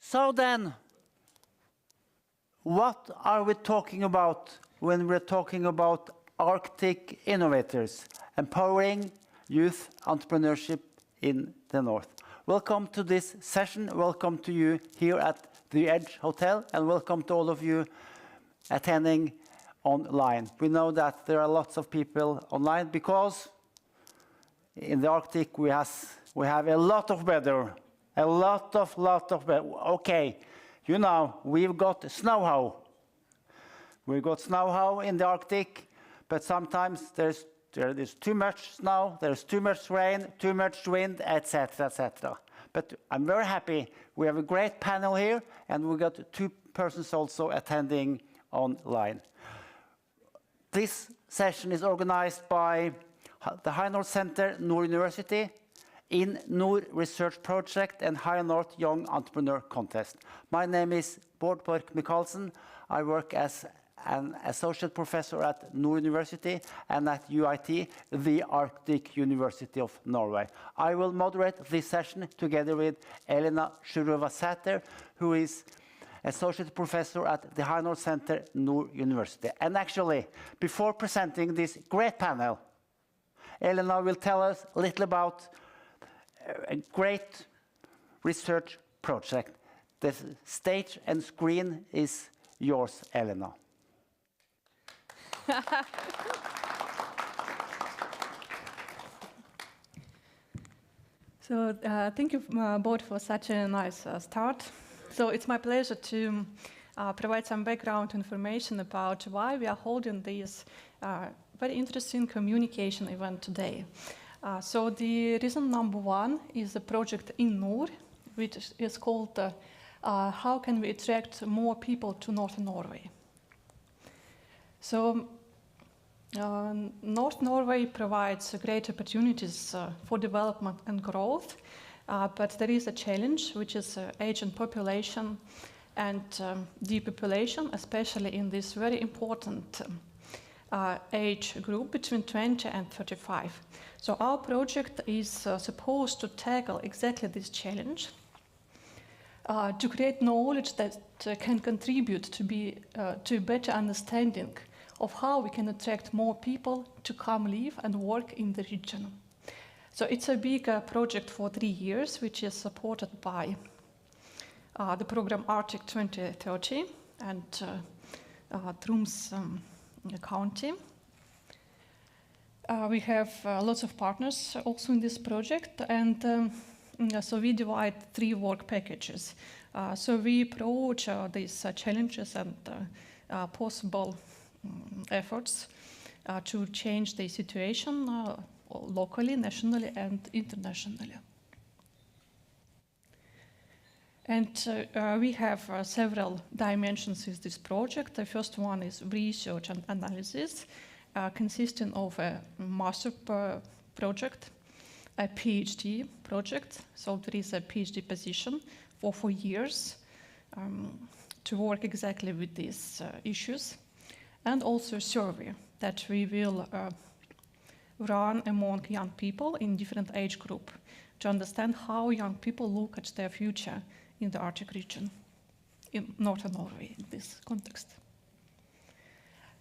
So then, what are we talking about when we're talking about Arctic Innovators, empowering youth entrepreneurship in the North? Welcome to this session. Welcome to you here at the Edge Hotel, and welcome to all of you attending online. We know that there are lots of people online because in the Arctic we have a lot of weather, a lot of weather. Okay, you know, we've got snow. We've got snow in the Arctic, but sometimes there is too much snow, there's too much rain, too much wind, etc., etc. But I'm very happy. We have a great panel here, and we got 2 persons also attending online. This session is organized by the High North Center, Nord University, in Nord Research Project and High North Young Entrepreneur Contest. My name is Bård Borch Michaelsen. I work as an associate professor at Nord University and at UiT, the Arctic University of Norway. I will moderate this session together with Elena Sjurova-Sæther, who is associate professor at the High North Center, Nord University. And actually, before presenting this great panel, Elena will tell us a little about a great research project. The stage and screen is yours, Elena. So thank you, Bård, for such a nice start. So it's my pleasure to provide some background information about why we are holding this very interesting communication event today. So the reason number 1 is a project in Nord, which is called How Can We Attract More People to Northern Norway? So North Norway provides great opportunities for development and growth, but there is a challenge, which is aging population and depopulation, especially in this very important age group between 20 and 35. So our project is supposed to tackle exactly this challenge, to create knowledge that can contribute to a better understanding of how we can attract more people to come live and work in the region. So it's a big project for 3 years, which is supported by the program Arctic 2030 and Troms County. We have lots of partners also in this project, and so we divide 3 work packages. So we approach these challenges and possible efforts to change the situation locally, nationally, and internationally. And we have several dimensions with this project. The first one is research and analysis, consisting of a master project, a PhD project. So there is a PhD position for 4 years to work exactly with these issues. And also a survey that we will run among young people in different age group to understand how young people look at their future in the Arctic region, in Northern Norway in this context.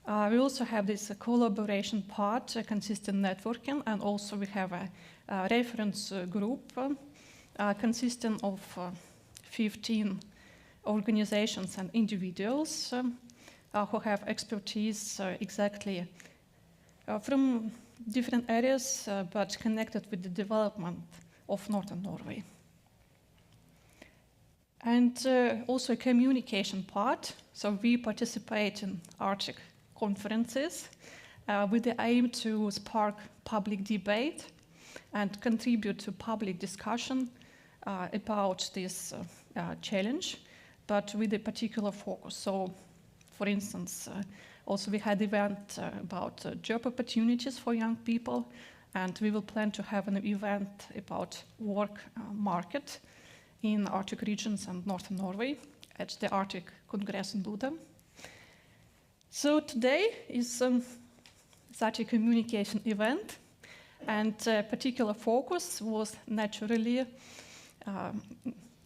We also have this collaboration part consisting networking, and also we have a reference group consisting of 15 organizations and individuals who have expertise exactly from different areas, but connected with the development of Northern Norway. And also a communication part. So we participate in Arctic conferences with the aim to spark public debate and contribute to public discussion about this challenge, but with a particular focus. So, for instance, also we had an event about job opportunities for young people, and we will plan to have an event about work market in Arctic regions and Northern Norway at the Arctic Congress in Bodø. So today is such a communication event, and a particular focus was naturally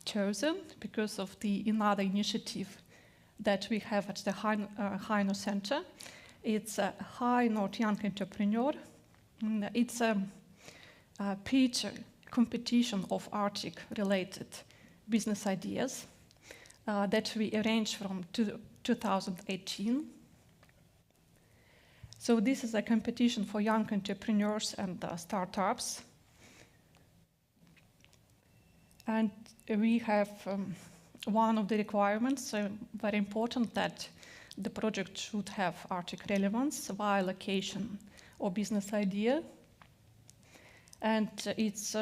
chosen because of another initiative that we have at the High North Center. It's a High North Young Entrepreneur. It's a pitch competition of Arctic-related business ideas that we arranged from 2018. So this is a competition for young entrepreneurs and startups. And we have one of the requirements, very important, that the project should have Arctic relevance via location or business idea. And it's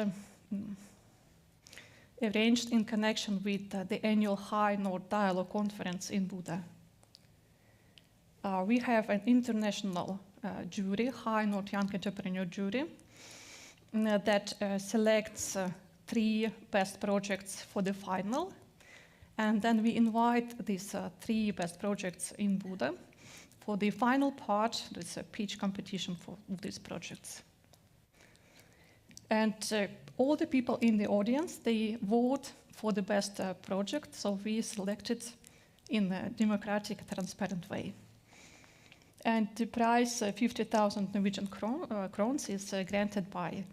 arranged in connection with the annual High North Dialogue Conference in Buda. We have an international jury, High North Young Entrepreneur Jury, that selects 3 best projects for the final. And then we invite these 3 best projects in Buda for the final part. There's a pitch competition for these projects. And all the people in the audience, they vote for the best project, so we select it in a democratic, transparent way. And the prize, 50,000 Norwegian crowns, is granted by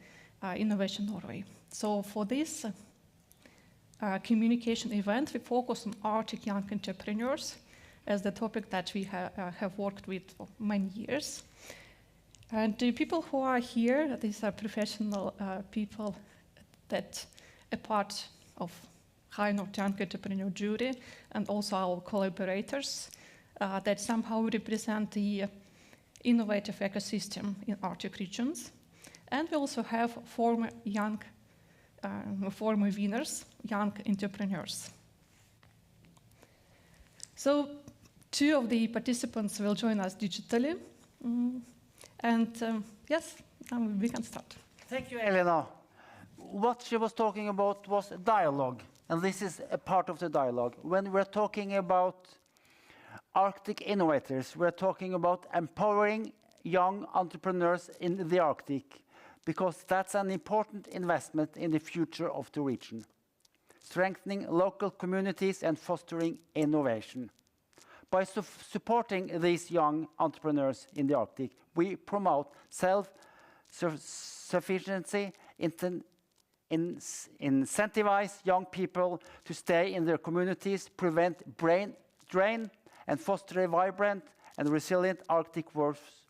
Innovation Norway. So for this communication event, we focus on Arctic young entrepreneurs as the topic that we have worked with for many years. And the people who are here, these are professional people that are part of High North Young Entrepreneur Jury, and also our collaborators that somehow represent the innovative ecosystem in Arctic regions. And we also have former winners, young entrepreneurs. So 2 of the participants will join us digitally. Yes, we can start. Thank you, Elena. What she was talking about was dialogue, and this is a part of the dialogue. When we're talking about Arctic innovators, we're talking about empowering young entrepreneurs in the Arctic, because that's an important investment in the future of the region, strengthening local communities and fostering innovation. By supporting these young entrepreneurs in the Arctic, we promote self-sufficiency, incentivize young people to stay in their communities, prevent brain drain, and foster a vibrant and resilient Arctic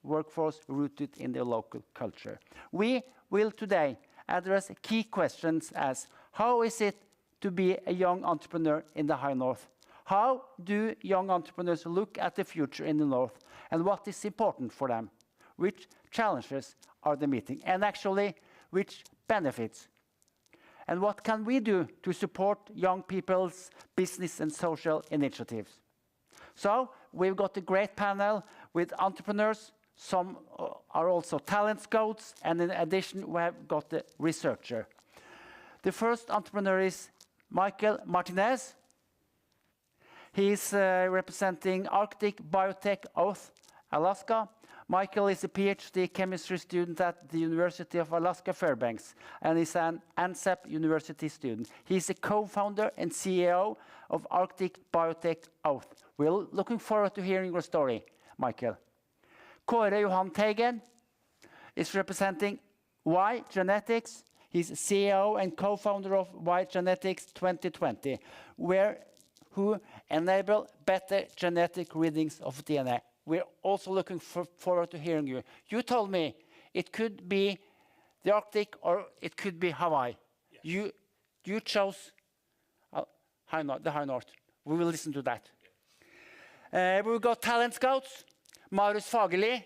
workforce rooted in their local culture. We will today address key questions as: how is it to be a young entrepreneur in the High North? How do young entrepreneurs look at the future in the North, and what is important for them? Which challenges are they meeting? And actually, which benefits? And what can we do to support young people's business and social initiatives? So we've got a great panel with entrepreneurs. Some are also talent scouts, and in addition, we have got the researcher. The first entrepreneur is Michael Martinez. He is representing Arctic Biotech Oath, Alaska. Michael is a PhD chemistry student at the University of Alaska Fairbanks, and is an ANSEP University student. He's a co-founder and CEO of Arctic Biotech Oath. We're looking forward to hearing your story, Michael. Kåre Johan Teigen is representing Y Genetics. He's CEO and co-founder of Y Genetics 2020, who enable better genetic readings of DNA. We're also looking forward to hearing you. You told me it could be the Arctic or it could be Hawaii. Yes. You chose the High North. We will listen to that. We've got talent scouts. Marius Fagerli,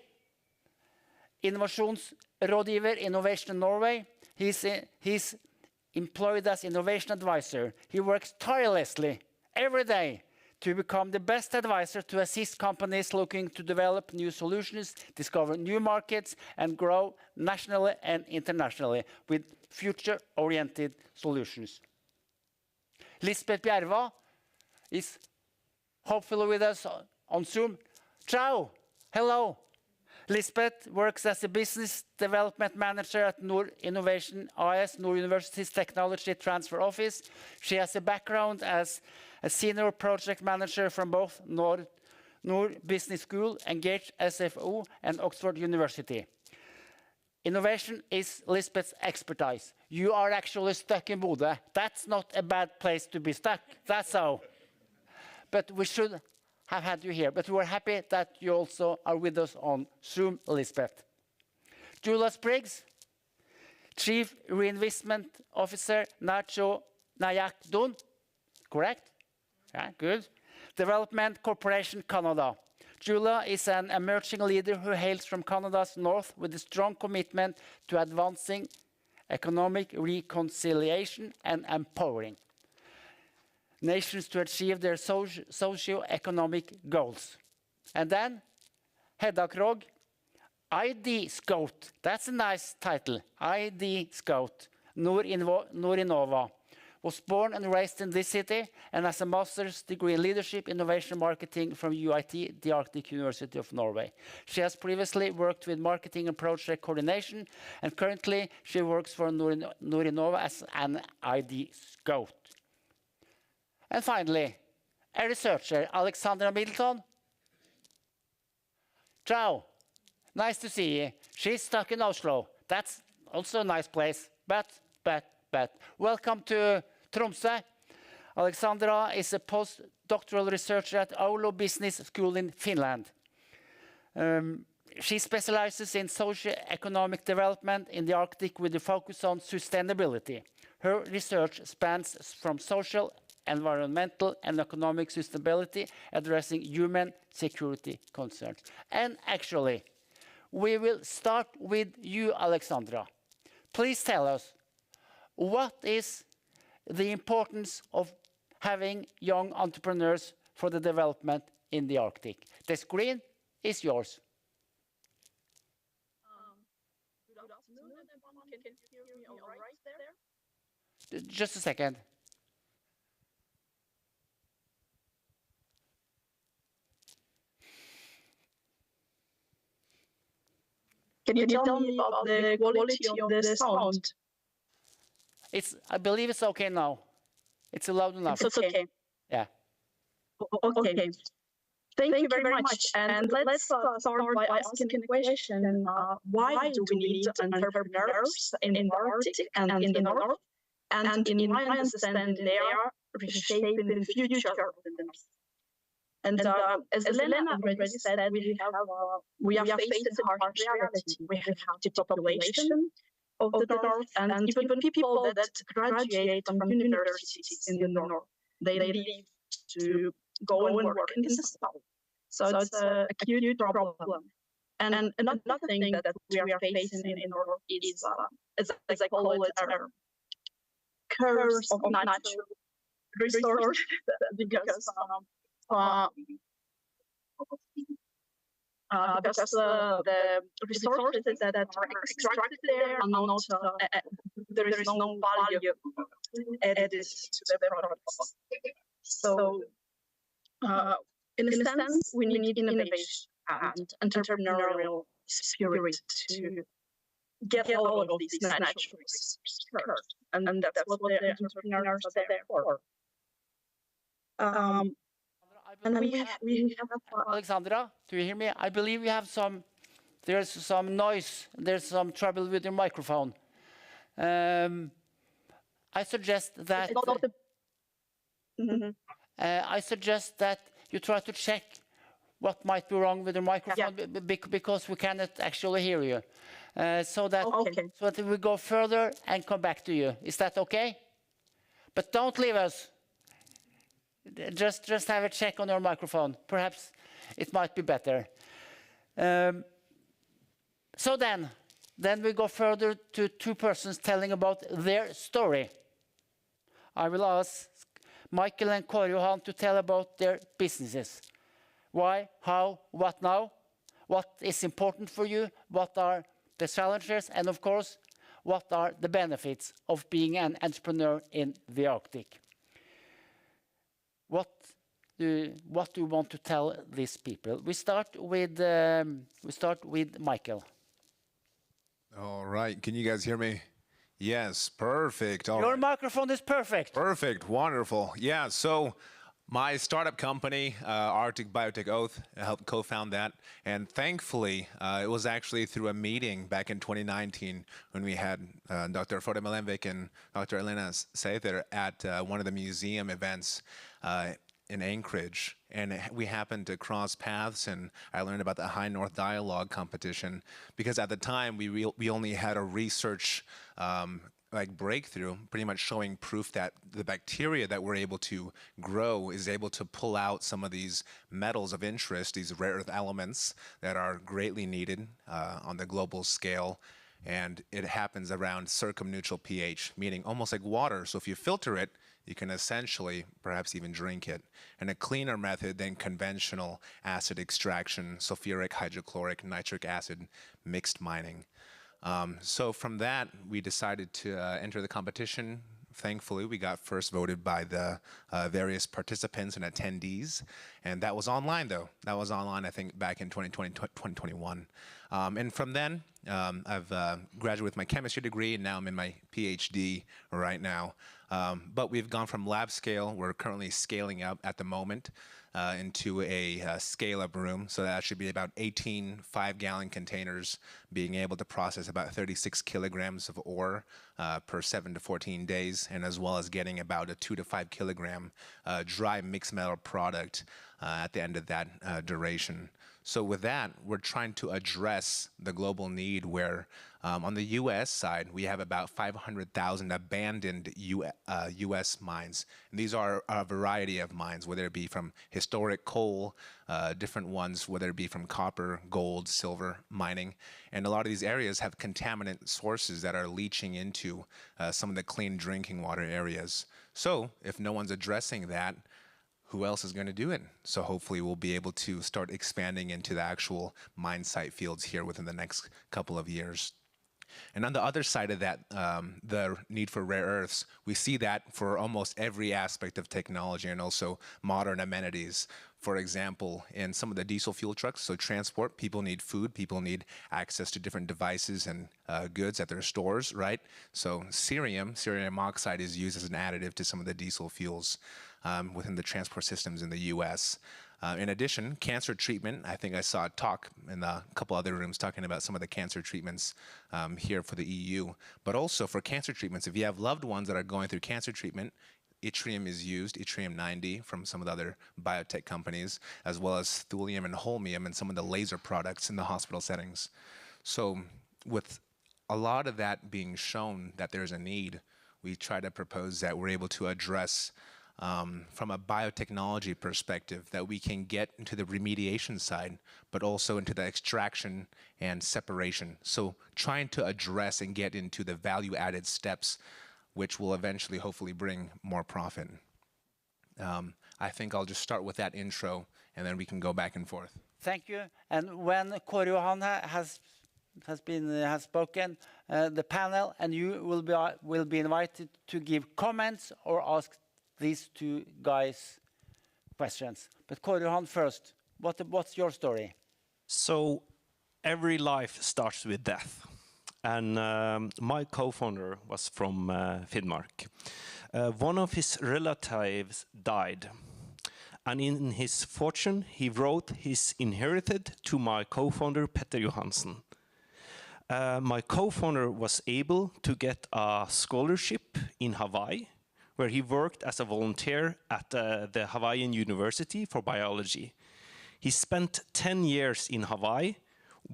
innovasjonsrådgiver, Innovation Norway. He's employed as innovation advisor. He works tirelessly every day to become the best advisor to assist companies looking to develop new solutions, discover new markets, and grow nationally and internationally with future-oriented solutions. Lisbeth Bjerva is hopefully with us on Zoom. Ciao. Hello. Lisbeth works as a business development manager at Nord Innovation AS, Nord University's Technology Transfer Office. She has a background as a senior project manager from both Nord Business School, Engage SFO, and Oxford University. Innovation is Lisbeth's expertise. You are actually stuck in Bodø. That's not a bad place to be stuck. That's so. But we should have had you here. But we're happy that you also are with us on Zoom, Lisbeth. Julia Spriggs, Chief Reinvestment Officer, Nacho Nayakdon. Correct? Yeah, good. Development Corporation Canada. Julia is an emerging leader who hails from Canada's north with a strong commitment to advancing economic reconciliation and empowering nations to achieve their socio-economic goals. And then Hedda Krogh, ID Scout. That's a nice title. ID Scout. Nord Innova. Was born and raised in this city and has a master's degree in leadership, innovation, marketing from UiT, the Arctic University of Norway. She has previously worked with marketing and project coordination, and currently she works for Nord Innova as an ID Scout. And finally, a researcher, Alexandra Middleton. Ciao. Nice to see you. She's stuck in Oslo. That's also a nice place, but. Welcome to Tromsø. Alexandra is a postdoctoral researcher at Oulu Business School in Finland. She specializes in socio-economic development in the Arctic with a focus on sustainability. Her research spans from social, environmental, and economic sustainability, addressing human security concerns. And actually, we will start with you, Alexandra. Please tell us, what is the importance of having young entrepreneurs for the development in the Arctic? The screen is yours. Good afternoon, everyone. Can you hear me all right there? Just a second. Can you tell me about the quality of the sound? I believe it's okay now. It's loud enough. It's okay. Yeah. Okay. Thank you very much. And let's start by asking a question. Why do we need entrepreneurs in the Arctic and in the North? And in my understanding, they are reshaping the future of the North. And as Elena already said, we are facing harsh reality. We have the population of the North, and even people that graduate from universities in the North, they leave to go and work in the South. So it's a huge problem. And another thing that we are facing in the North is, as I call it, a curse of natural resources, because the resources that are extracted there are not, there is no value added to the products. So, in a sense, we need innovation and entrepreneurial spirit to get all of these natural resources. And that's what the entrepreneurs are there for. And we have Alexandra, do you hear me? I believe we have there's some noise, there's some trouble with your microphone. I suggest that you try to check what might be wrong with your microphone, because we cannot actually hear you. So that we go further and come back to you. Is that okay? But don't leave us. Just have a check on your microphone. Perhaps it might be better. So then we go further to two persons telling about their story. I will ask Michael and Kåre Johan to tell about their businesses. Why, how, what now? What is important for you? What are the challenges? And of course, what are the benefits of being an entrepreneur in the Arctic? What what do you want to tell these people? We start with Michael. All right. Can you guys hear me? Yes. Perfect. All Your right. microphone is perfect. Perfect. Wonderful. Yeah. So my startup company, Arctic Biotech Oath, I helped co-found that. And thankfully, it was actually through a meeting back in 2019 when we had Dr. Frode Melenvik and Dr. Elena Seither at one of the museum events in Anchorage, and we happened to cross paths, and I learned about the High North Dialogue competition because at the time we only had a research breakthrough, pretty much showing proof that the bacteria that we're able to grow is able to pull out some of these metals of interest, these rare earth elements that are greatly needed on the global scale. And it happens around circumneutral pH, meaning almost like water. So if you filter it, you can essentially perhaps even drink it. And a cleaner method than conventional acid extraction, sulfuric, hydrochloric, nitric acid mixed mining. So from that, we decided to enter the competition. Thankfully, we got first voted by the various participants and attendees. And that was online, though. That was online, I think, back in 2020, 2021. And from then, I've graduated with my chemistry degree, and now I'm in my PhD right now. But we've gone from lab scale, we're currently scaling up at the moment, into a scale-up room. So that should be about 18 5-gallon containers being able to process about 36 kilograms of ore per 7 to 14 days, and as well as getting about a 2 to 5 kilogram dry mixed metal product at the end of that duration. So with that, we're trying to address the global need where on the U.S. side, we have about 500,000 abandoned U.S. mines. And these are a variety of mines, whether it be from historic coal, different ones, whether it be from copper, gold, silver mining. And a lot of these areas have contaminant sources that are leaching into some of the clean drinking water areas. So if no one's addressing that, who else is going to do it? So hopefully we'll be able to start expanding into the actual mine site fields here within the next couple of years. And on the other side of that, the need for rare earths, we see that for almost every aspect of technology and also modern amenities. For example, in some of the diesel fuel trucks, so transport, people need food, people need access to different devices and goods at their stores, right? So cerium oxide is used as an additive to some of the diesel fuels within the transport systems in the US. In addition, cancer treatment, I think I saw a talk in a couple other rooms talking about some of the cancer treatments here for the EU. But also for cancer treatments, if you have loved ones that are going through cancer treatment, yttrium is used, yttrium-90 from some of the other biotech companies, as well as thulium and holmium and some of the laser products in the hospital settings. So with a lot of that being shown that there's a need, we try to propose that we're able to address from a biotechnology perspective, that we can get into the remediation side, but also into the extraction and separation. So trying to address and get into the value-added steps, which will eventually hopefully bring more profit. I think I'll just start with that intro, and then we can go back and forth. Thank you. And when Kåre Johan has spoken, the panel and you will be invited to give comments or ask these two guys questions. But Kåre Johan first, what's your story? So every life starts with death. And my co-founder was from Finnmark. One of his relatives died. And in his fortune, he wrote his inherited to my co-founder, Petter Johansen. My co-founder was able to get a scholarship in Hawaii, where he worked as a volunteer at the Hawaiian University for biology. He spent 10 years in Hawaii,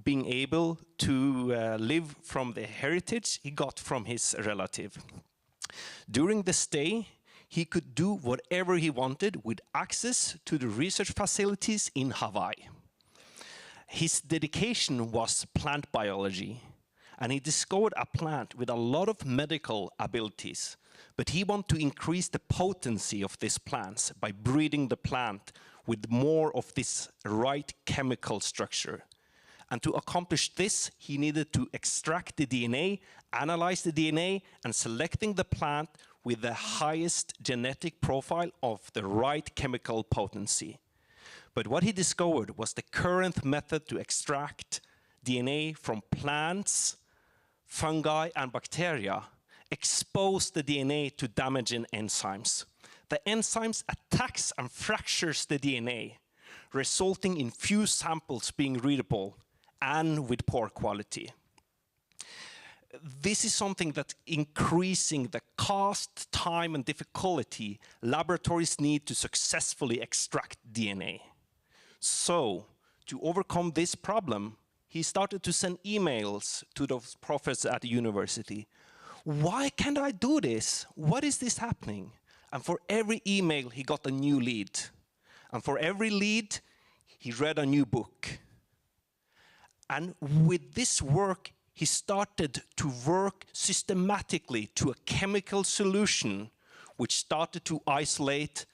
being able to live from the heritage he got from his relative. During the stay, he could do whatever he wanted with access to the research facilities in Hawaii. His dedication was plant biology, and he discovered a plant with a lot of medical abilities. But he wanted to increase the potency of these plants by breeding the plant with more of this right chemical structure. And to accomplish this, he needed to extract the DNA, analyze the DNA, and selecting the plant with the highest genetic profile of the right chemical potency. But what he discovered was the current method to extract DNA from plants, fungi, and bacteria expose the DNA to damaging enzymes. The enzymes attacks and fractures the DNA, resulting in few samples being readable and with poor quality. This is something that's increasing the cost, time, and difficulty laboratories need to successfully extract DNA. So, to overcome this problem, he started to send emails to those professors at the university. Why can't I do this? What is this happening? And for every email, he got a new lead. And for every lead, he read a new book. And with this work, he started to work systematically to a chemical solution which started to isolate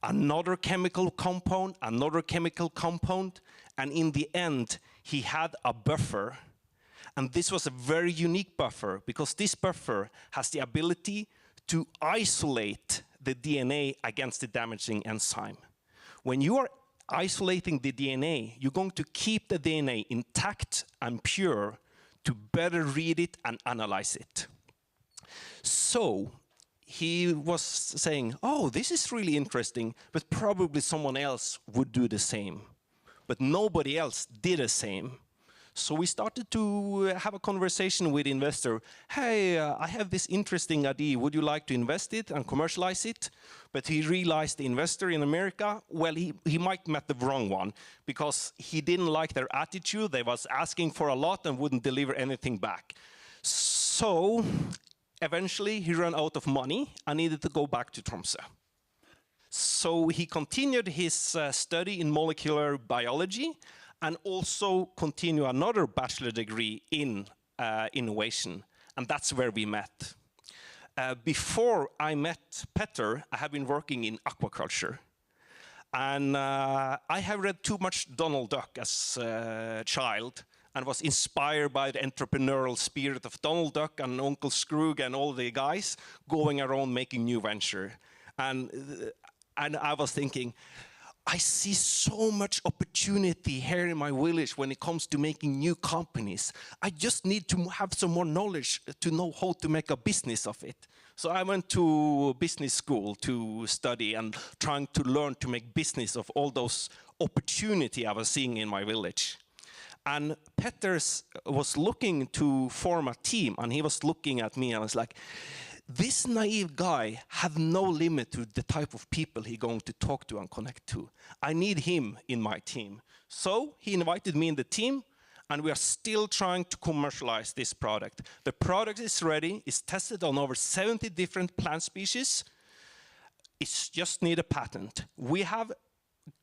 another chemical compound, and in the end, he had a buffer. And this was a very unique buffer because this buffer has the ability to isolate the DNA against the damaging enzyme. When you are isolating the DNA, you're going to keep the DNA intact and pure to better read it and analyze it. So he was saying, oh, this is really interesting, but probably someone else would do the same. But nobody else did the same. So we started to have a conversation with investor. Hey, I have this interesting idea. Would you like to invest it and commercialize it? But he realized the investor in America, well, he might met the wrong one because he didn't like their attitude. They was asking for a lot and wouldn't deliver anything back. So eventually he ran out of money and needed to go back to Tromsø. So he continued his study in molecular biology and also continue another bachelor degree in innovation. And that's where we met. Before I met Petter, I have been working in aquaculture. And I have read too much Donald Duck as a child and was inspired by the entrepreneurial spirit of Donald Duck and Uncle Scrooge and all the guys going around making new venture. And I was thinking, I see so much opportunity here in my village when it comes to making new companies. I just need to have some more knowledge to know how to make a business of it. So I went to business school to study and trying to learn to make business of all those opportunity I was seeing in my village. And Petters was looking to form a team, and he was looking at me and I was like, this naive guy have no limit to the type of people he's going to talk to and connect to. I need him in my team. So he invited me in the team, and we are still trying to commercialize this product. The product is ready, it's tested on over 70 different plant species. It's just need a patent. We have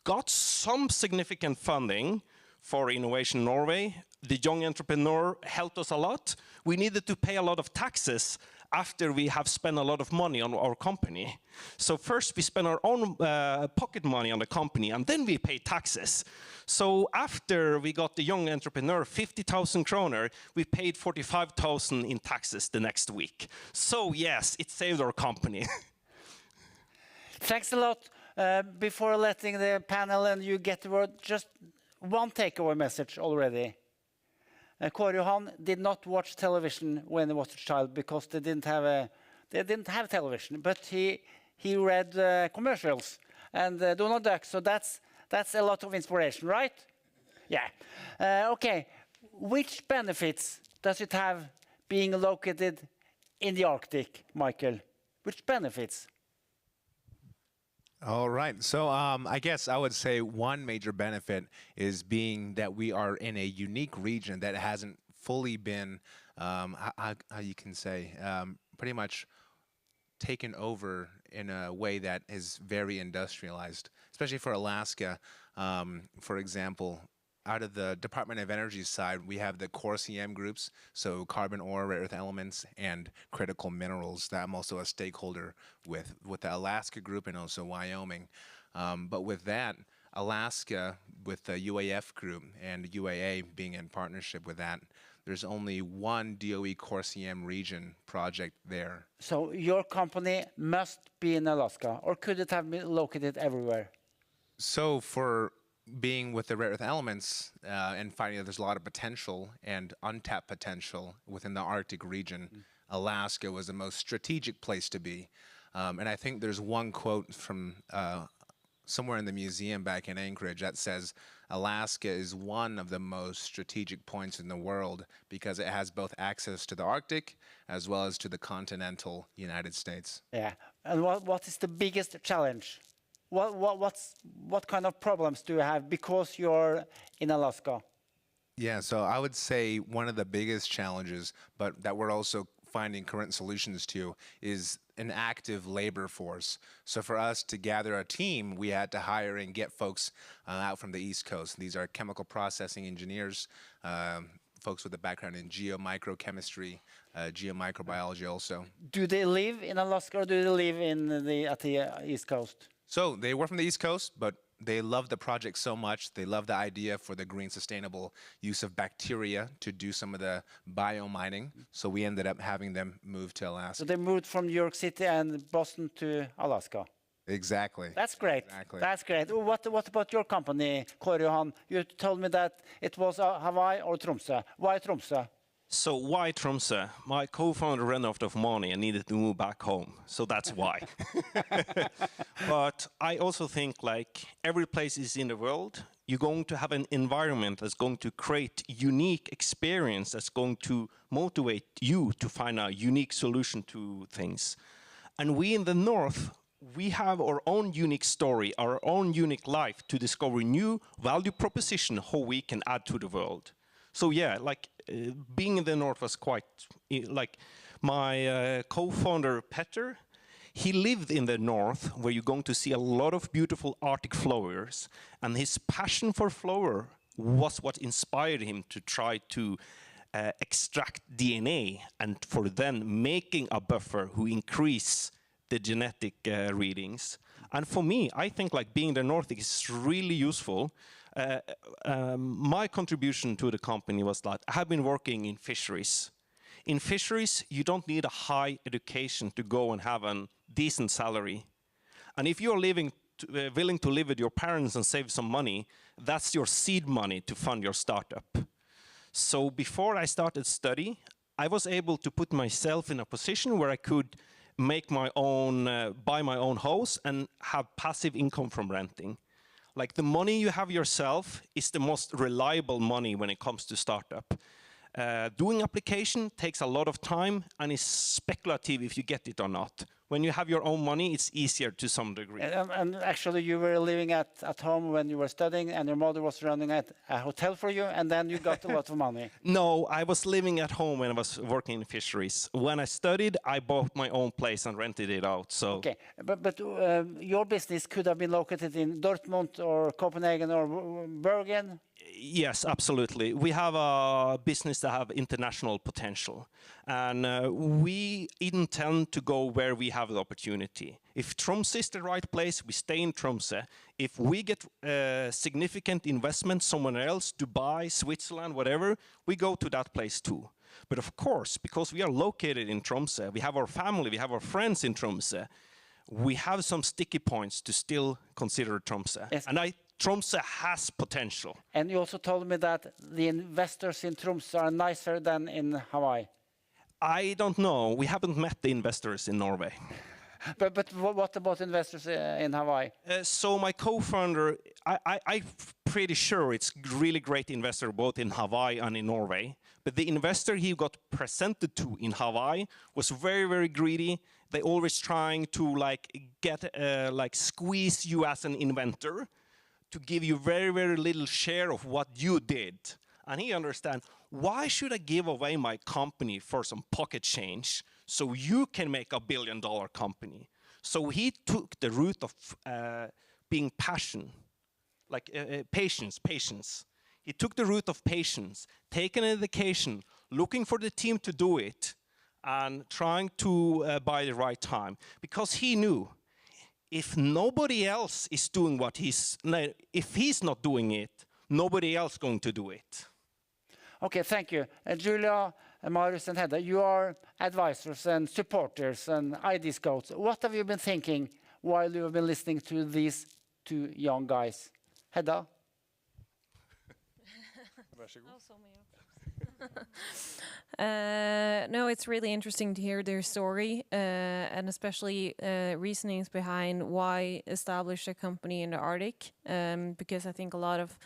got some significant funding for Innovation Norway. The young entrepreneur helped us a lot. We needed to pay a lot of taxes after we have spent a lot of money on our company. So first we spend our own pocket money on the company, and then we pay taxes. So after we got the young entrepreneur 50,000 kroner, we paid 45,000 in taxes the next week. So yes, it saved our company. Thanks a lot. Before letting the panel and you get the word, just one takeaway message already. Kåre Johan did not watch television when he was a child because they didn't have television, but he read commercials and Donald Duck, so that's a lot of inspiration, right? Yeah. Okay. Which benefits does it have being located in the Arctic, Michael? Which benefits? All right. So I guess I would say one major benefit is being that we are in a unique region that hasn't fully been, how you can say, pretty much taken over in a way that is very industrialized, especially for Alaska. For example, out of the Department of Energy side, we have the core CM groups, so carbon ore, rare earth elements, and critical minerals that I'm also a stakeholder with the Alaska group and also Wyoming. But with that, Alaska, with the UAF group and UAA being in partnership with that, there's only one DOE CORSIEM region project there. So your company must be in Alaska, or could it have been located everywhere? So for being with the rare earth elements and finding that there's a lot of potential and untapped potential within the Arctic region, Alaska was the most strategic place to be. And I think there's one quote from somewhere in the museum back in Anchorage that says, Alaska is one of the most strategic points in the world because it has both access to the Arctic as well as to the continental United States. Yeah. And what is the biggest challenge? What kind of problems do you have because you're in Alaska? Yeah, so I would say one of the biggest challenges, but that we're also finding current solutions to, is an active labor force. So for us to gather a team, we had to hire and get folks out from the East Coast. These are chemical processing engineers, folks with a background in geomicrochemistry, geomicrobiology also. Do they live in Alaska or do they live at the East Coast? So they were from the East Coast, but they love the project so much. They love the idea for the green sustainable use of bacteria to do some of the biomining. So we ended up having them move to Alaska. So they moved from New York City and Boston to Alaska. Exactly. That's great. Exactly. That's great. What about your company, Kåre Johan? You told me that it was Hawaii or Tromsø. Why Tromsø? So why Tromsø? My co-founder ran out of money and needed to move back home. So that's why. But I also think like every place is in the world, you're going to have an environment that's going to create unique experience that's going to motivate you to find a unique solution to things. And we in the North, we have our own unique story, our own unique life to discover new value proposition, how we can add to the world. So yeah, like being in the North was quite, like my co-founder Petter, he lived in the North where you're going to see a lot of beautiful Arctic flowers, and his passion for flower was what inspired him to try to extract DNA and for then making a buffer who increase the genetic readings. And for me, I think like being in the North is really useful. My contribution to the company was that I have been working in fisheries. In fisheries, you don't need a high education to go and have a decent salary. And if you're willing to live with your parents and save some money, that's your seed money to fund your startup. So before I started study, I was able to put myself in a position where I could make my own, buy my own house and have passive income from renting. Like the money you have yourself is the most reliable money when it comes to startup. Doing application takes a lot of time and is speculative if you get it or not. When you have your own money, it's easier to some degree. And actually, you were living at home when you were studying, and your mother was running a hotel for you, and then you got a lot of money. No, I was living at home when I was working in fisheries. When I studied, I bought my own place and rented it out. So okay, but your business could have been located in Dortmund or Copenhagen or Bergen. Yes, absolutely. We have a business that have international potential, and we intend to go where we have the opportunity. If Tromsø is the right place, we stay in Tromsø. If we get significant investment somewhere else, Dubai, Switzerland, whatever, we go to that place too. But of course, because we are located in Tromsø, we have our family, we have our friends in Tromsø, we have some sticky points to still consider Tromsø. Yes. And Tromsø has potential. And you also told me that the investors in Tromsø are nicer than in Hawaii. I don't know. We haven't met the investors in Norway. But what about investors in Hawaii? So my co-founder, I'm pretty sure it's really great investor both in Hawaii and in Norway. But the investor he got presented to in Hawaii was very, very greedy. They always trying to squeeze you as an inventor to give you very, very little share of what you did. And he understands, why should I give away my company for some pocket change so you can make $1 billion company? So he took the route of being patience. He took the route of patience, taking an education, looking for the team to do it, and trying to buy the right time. Because he knew, if nobody else is doing if he's not doing it, nobody else going to do it. Okay, thank you. Julia, Marius, and Hedda, you are advisors and supporters and ID scouts. What have you been thinking while you have been listening to these two young guys? Hedda? No, it's really interesting to hear their story and especially reasonings behind why establish a company in the Arctic. Because I think a lot of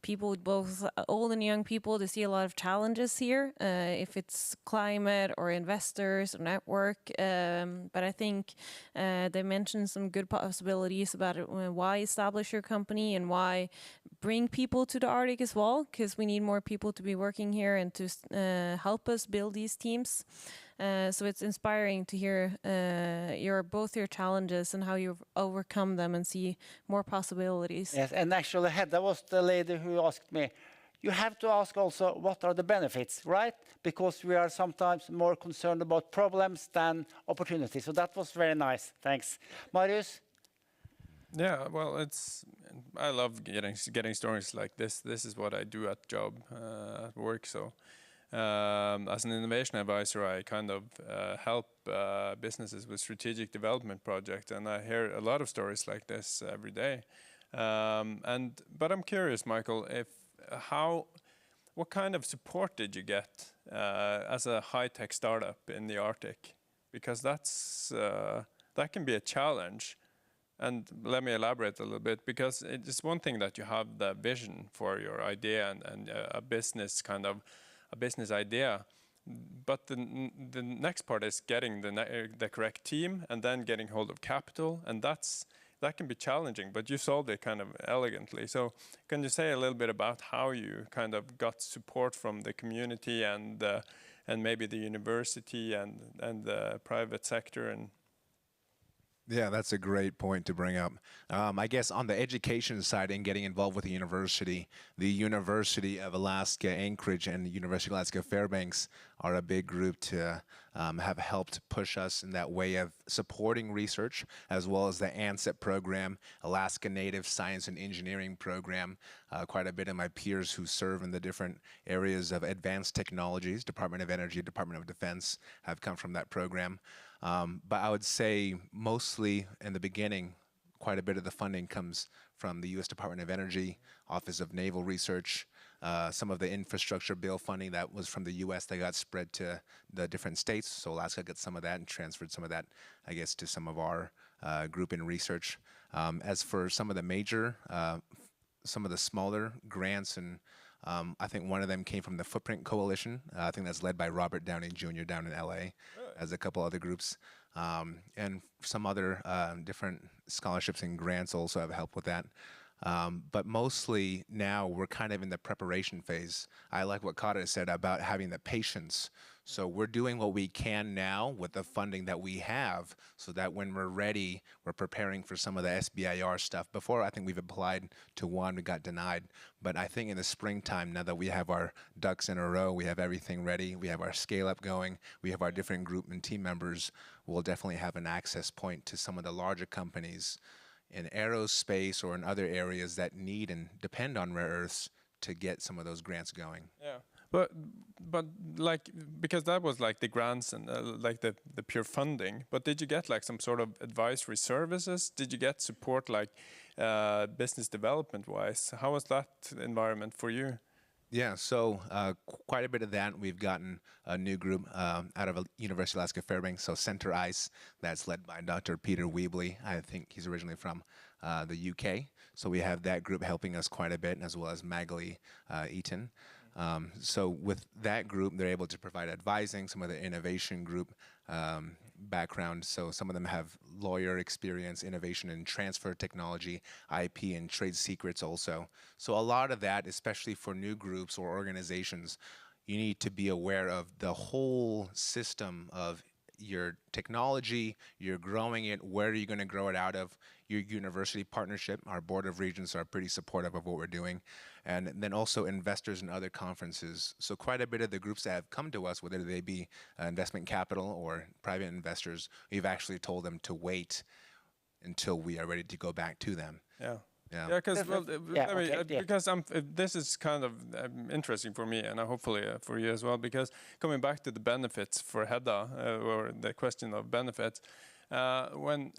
people, both old and young people, they see a lot of challenges here, if it's climate or investors or network. But I think they mentioned some good possibilities about it, why establish your company and why bring people to the Arctic as well, because we need more people to be working here and to help us build these teams. So it's inspiring to hear both your challenges and how you've overcome them and see more possibilities. Yes, and actually Hedda was the lady who asked me, you have to ask also what are the benefits, right? Because we are sometimes more concerned about problems than opportunities. So that was very nice. Thanks. Marius? Yeah, well, I love getting stories like this. This is what I do at job, at work. So, as an innovation advisor, I kind of help businesses with strategic development projects, and I hear a lot of stories like this every day. But I'm curious, Michael, what kind of support did you get as a high-tech startup in the Arctic? Because that can be a challenge. And let me elaborate a little bit, because it's one thing that you have the vision for your idea and a business idea, but the next part is getting the correct team and then getting hold of capital, and that can be challenging, but you solved it kind of elegantly. So can you say a little bit about how you kind of got support from the community and maybe the university and the private sector? And Yeah, that's a great point to bring up. I guess on the education side and getting involved with the University of Alaska Anchorage and the University of Alaska Fairbanks are a big group to have helped push us in that way of supporting research, as well as the ANSET program, Alaska Native Science and Engineering program. Quite a bit of my peers who serve in the different areas of advanced technologies, Department of Energy, Department of Defense, have come from that program. But I would say mostly in the beginning, quite a bit of the funding comes from the U.S. Department of Energy, Office of Naval Research, some of the infrastructure bill funding that was from the U.S. that got spread to the different states. So Alaska got some of that and transferred some of that, I guess, to some of our group in research. As for some of the major, some of the smaller grants, and I think one of them came from the Footprint Coalition. I think that's led by Robert Downey Jr. down in L.A., as a couple other groups. And some other different scholarships and grants also have helped with that. But mostly now we're kind of in the preparation phase. I like what Kata said about having the patience. So we're doing what we can now with the funding that we have, so that when we're ready, we're preparing for some of the SBIR stuff. Before, I think we've applied to one, we got denied. But I think in the springtime, now that we have our ducks in a row, we have everything ready, we have our scale up going, we have our different group and team members, we'll definitely have an access point to some of the larger companies in aerospace or in other areas that need and depend on rare earths to get some of those grants going. yeah, but like, because that was like the grants and like the pure funding. But did you get like some sort of advisory services? Did you get support like business development wise? How was that environment for you? Yeah, so quite a bit of that. We've gotten a new group out of University of Alaska Fairbanks, so Center ICE, that's led by Dr. Peter Weebley. I think he's originally from the UK. So we have that group helping us quite a bit, as well as Magali Eaton. So with that group, they're able to provide advising, some of the innovation group background. So some of them have lawyer experience, innovation and transfer technology, IP and trade secrets also. So a lot of that, especially for new groups or organizations, you need to be aware of the whole system of your technology, you're growing it, where are you going to grow it out of, your university partnership. Our board of regents are pretty supportive of what we're doing. And then also investors and other conferences. So quite a bit of the groups that have come to us, whether they be investment capital or private investors, we've actually told them to wait until we are ready to go back to them. Yeah. Yeah. Yeah, because Okay. because this is kind of interesting for me, and hopefully for you as well. Because coming back to the benefits for Hedda, or the question of benefits, when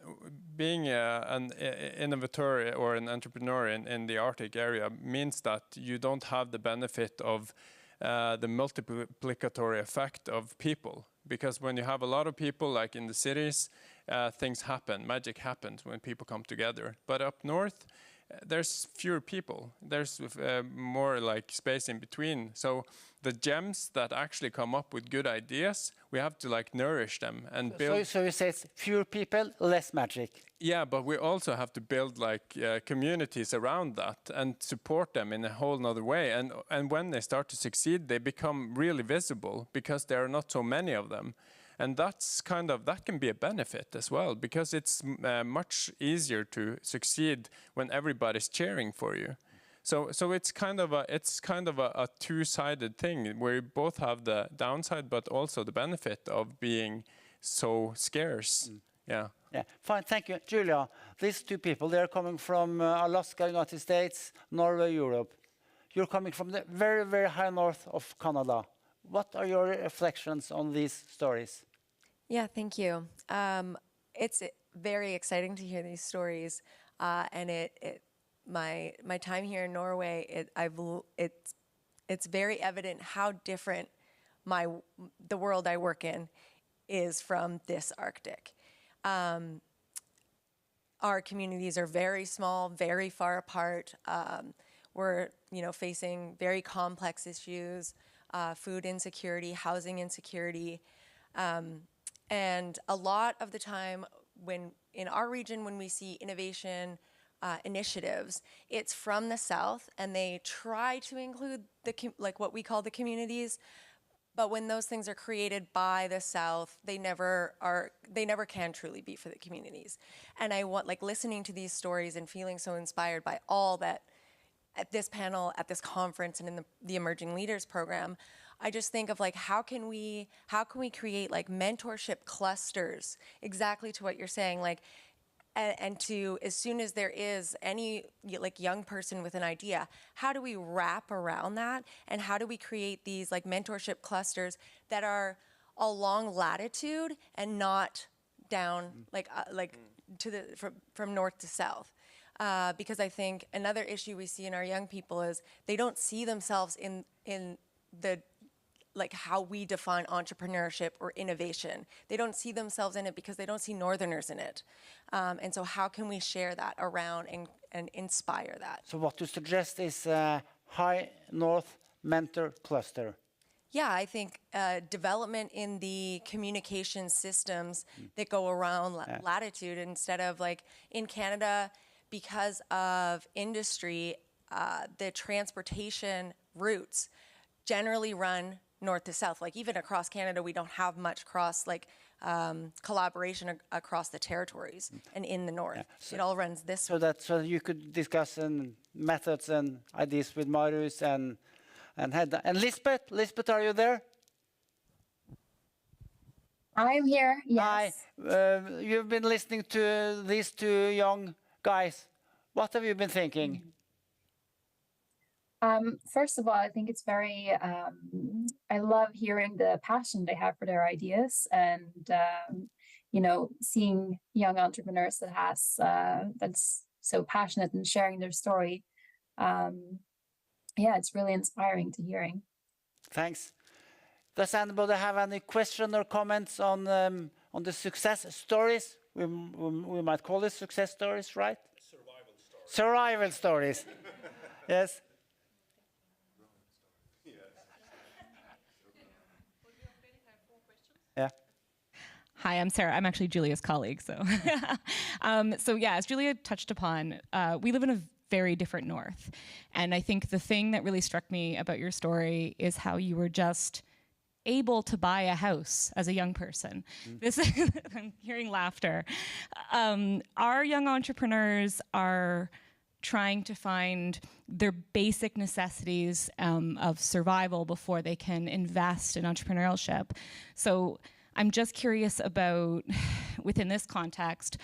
being an innovator or an entrepreneur in the Arctic area means that you don't have the benefit of the multiplicatory effect of people. Because when you have a lot of people, like in the cities, things happen, magic happens when people come together. But up north, there's fewer people. There's more like space in between. So the gems that actually come up with good ideas, we have to like nourish them and build. So you say it's fewer people, less magic. Yeah, but we also have to build like communities around that and support them in a whole nother way. And when they start to succeed, they become really visible because there are not so many of them. And that's that can be a benefit as well, because it's much easier to succeed when everybody's cheering for you. So it's kind of a two-sided thing where you both have the downside but also the benefit of being so scarce. Yeah. Yeah, fine, thank you. Julia, these two people, they're coming from Alaska, United States, Norway, Europe. You're coming from the very, very high north of Canada. What are your reflections on these stories? Yeah, thank you. It's very exciting to hear these stories, and my time here in Norway, it's very evident how different the world I work in is from this Arctic. Our communities are very small, very far apart. We're facing very complex issues, food insecurity, housing insecurity. And a lot of the time in our region, when we see innovation initiatives, it's from the south, and they try to include what we call the communities. But when those things are created by the South, they never can truly be for the communities. And I want, listening to these stories and feeling so inspired by all that at this panel, at this conference, and in the Emerging Leaders program, I just think of how can we create mentorship clusters, exactly to what you're saying, and to, as soon as there is any young person with an idea, how do we wrap around that, and how do we create these mentorship clusters that are along latitude and not down from north to south? Because I think another issue we see in our young people is they don't see themselves in the how we define entrepreneurship or innovation. They don't see themselves in it because they don't see Northerners in it. And so how can we share that around and inspire that? So what you suggest is a high north mentor cluster. Yeah, I think development in the communication systems that go around latitude, instead of in Canada, because of industry, the transportation routes generally run north to south. Even across Canada, we don't have much cross collaboration across the territories and in the north. Yeah. It all runs this way. So you could discuss methods and ideas with Marius and Hedda. And Lisbeth, are you there? I'm here, yes. Hi. You've been listening to these two young guys. What have you been thinking? First of all, I think it's very, I love hearing the passion they have for their ideas, and, seeing young entrepreneurs that's so passionate and sharing their story. It's really inspiring to hearing. Thanks. Does anybody have any question or comments on the success stories? We might call it success stories, right? Survival stories. Yes. Yeah. Hi, I'm Sarah. I'm actually Julia's colleague. So, as Julia touched upon, we live in a very different north. And I think the thing that really struck me about your story is how you were just able to buy a house as a young person. I'm hearing laughter. Our young entrepreneurs are trying to find their basic necessities of survival before they can invest in entrepreneurship. So I'm just curious about, within this context,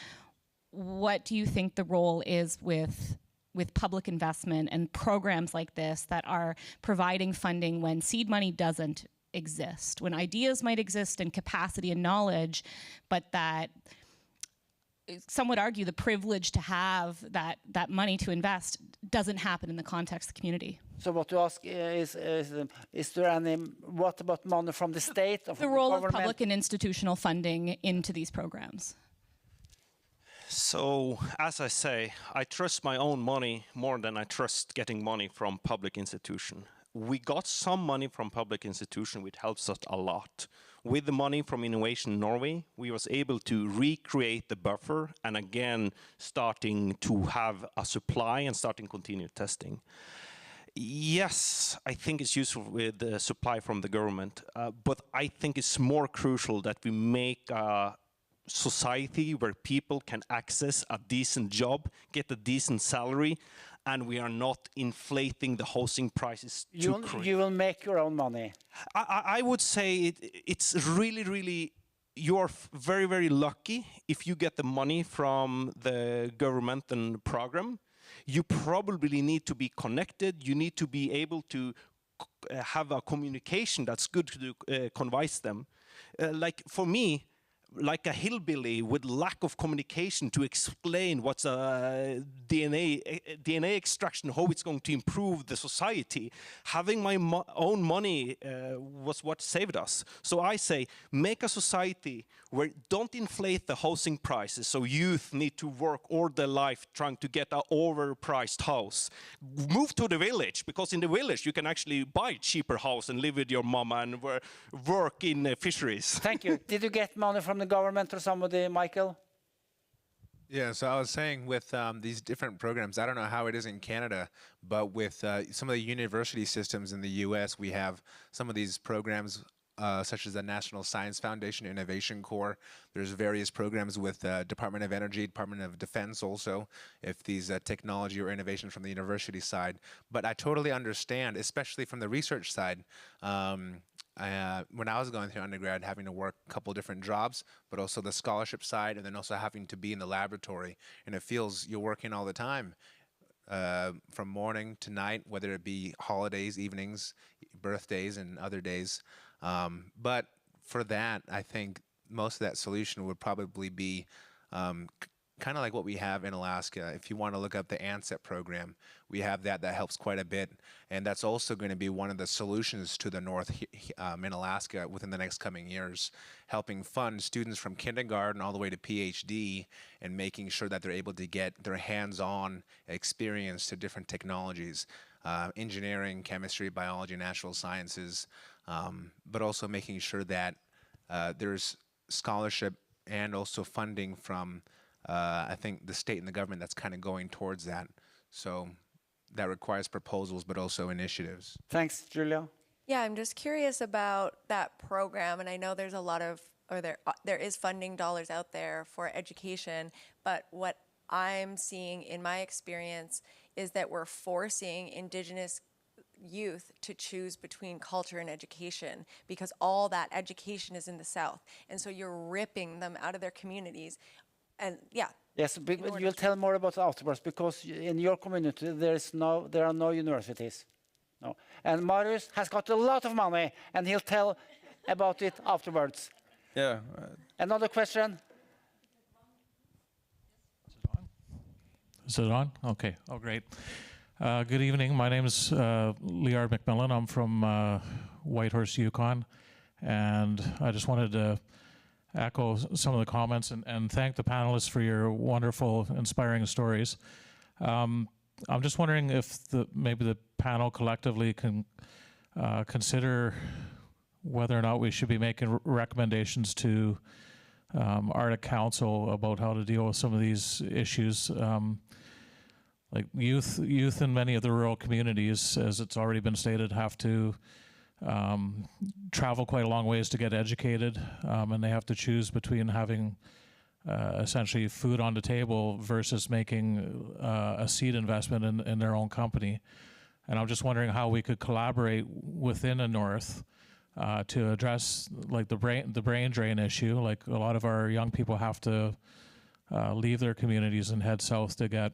what do you think the role is with with public investment and programs like this that are providing funding when seed money doesn't exist, when ideas might exist and capacity and knowledge, but that some would argue the privilege to have that money to invest doesn't happen in the context of the community. So what you ask is there any, what about money from the state? Or from the role of government? public and institutional funding into these programs. So, as I say, I trust my own money more than I trust getting money from public institution. We got some money from public institution, which helps us a lot. With the money from Innovation Norway, we was able to recreate the buffer and again starting to have a supply and starting continued testing. Yes, I think it's useful with the supply from the government, but I think it's more crucial that we make a society where people can access a decent job, get a decent salary, and we are not inflating the housing prices too crazy. You will make your own money. I would say it's really, you're very, very lucky if you get the money from the government and program. You probably need to be connected. You need to be able to have a communication that's good to convince them. Like for me, like a hillbilly with lack of communication to explain what's a DNA extraction, how it's going to improve the society. Having my own money was what saved us. So I say, make a society where don't inflate the housing prices so youth need to work all their life trying to get an overpriced house. Move to the village, because in the village you can actually buy a cheaper house and live with your mama and work in fisheries. Thank you. Did you get money from the government or somebody, Michael? Yeah, so I was saying with these different programs, I don't know how it is in Canada, but with some of the university systems in the US, we have some of these programs such as the National Science Foundation Innovation Corps. There's various programs with Department of Energy, Department of Defense also, if these technology or innovation from the university side. But I totally understand, especially from the research side, when I was going through undergrad, having to work a couple different jobs, but also the scholarship side, and then also having to be in the laboratory. And it feels you're working all the time, from morning to night, whether it be holidays, evenings, birthdays, and other days. But for that, I think most of that solution would probably be kind of like what we have in Alaska. If you want to look up the ANSET program, we have that helps quite a bit. And that's also going to be one of the solutions to the North in Alaska within the next coming years, helping fund students from kindergarten all the way to PhD and making sure that they're able to get their hands-on experience to different technologies, engineering, chemistry, biology, natural sciences, but also making sure that there's scholarship and also funding from I think the state and the government that's kind of going towards that. So that requires proposals, but also initiatives. Thanks, Julia. Yeah, I'm just curious about that program, and I know there's a lot of, or there is funding dollars out there for education, but what I'm seeing in my experience is that we're forcing Indigenous youth to choose between culture and education because all that education is in the South. And so you're ripping them out of their communities. And yeah. Yes, you'll tell more about afterwards, because in your community there are no universities. No. And Marius has got a lot of money, and he'll tell about it afterwards. Yeah. Another question? Is it on? Okay. Oh, great. Good evening. My name is Leard McMillan. I'm from Whitehorse, Yukon, and I just wanted to echo some of the comments and thank the panelists for your wonderful, inspiring stories. I'm just wondering if maybe the panel collectively can consider whether or not we should be making recommendations to Arctic Council about how to deal with some of these issues. Like youth in many of the rural communities, as it's already been stated, have to travel quite a long ways to get educated, and they have to choose between having essentially food on the table versus making a seed investment in their own company. And I'm just wondering how we could collaborate within the North to address like the brain drain issue. Like a lot of our young people have to leave their communities and head south to get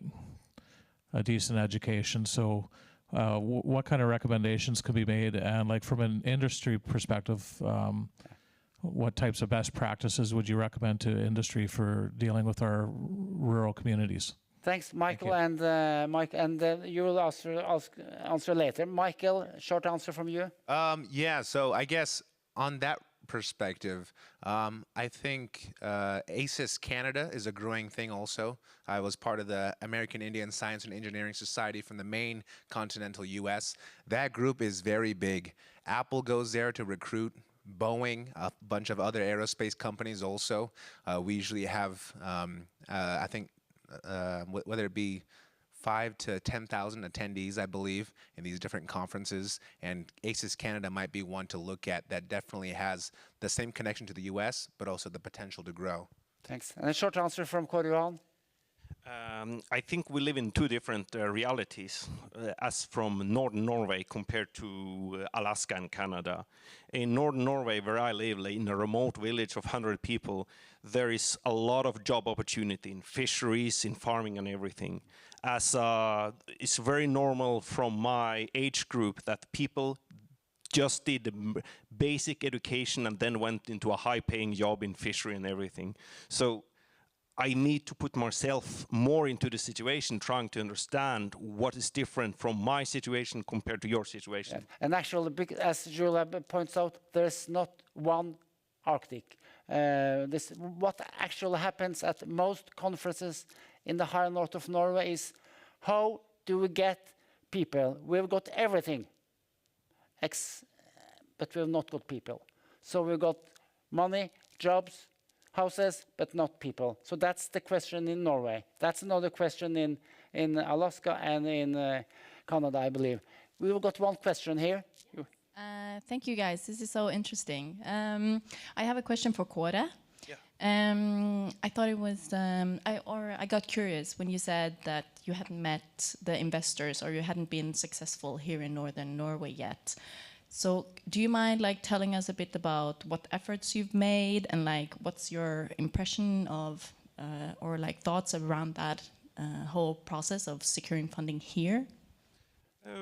a decent education. So what kind of recommendations could be made? And like from an industry perspective, what types of best practices would you recommend to industry for dealing with our rural communities? Thanks, Michael. And Mike, and you will answer later. Michael, short answer from you. Yeah, so I guess on that perspective, I think ACES Canada is a growing thing also. I was part of the American Indian Science and Engineering Society from the main continental US. That group is very big. Apple goes there to recruit. Boeing, a bunch of other aerospace companies also. We usually have, I think, whether it be 5,000 to 10,000 attendees, I believe, in these different conferences. And ACES Canada might be one to look at that definitely has the same connection to the US, but also the potential to grow. Thanks. And a short answer from Kåre. I think we live in two different realities, as from Northern Norway compared to Alaska and Canada. In Northern Norway, where I live, in a remote village of 100 people, there is a lot of job opportunity in fisheries, in farming and everything. As it's very normal from my age group that people just did the basic education and then went into a high-paying job in fishery and everything. So I need to put myself more into the situation, trying to understand what is different from my situation compared to your situation. Yeah. And actually, as Julia points out, there's not one Arctic. What actually happens at most conferences in the higher north of Norway is how do we get people? We've got everything, but we've not got people. So we've got money, jobs, houses, but not people. So that's the question in Norway. That's another question in Alaska and in Canada, I believe. We've got one question here. Thank you, guys. This is so interesting. I have a question for Kåre. Yeah. I thought it was, I got curious when you said that you hadn't met the investors or you hadn't been successful here in Northern Norway yet. So do you mind telling us a bit about what efforts you've made and what's your impression of or thoughts around that whole process of securing funding here?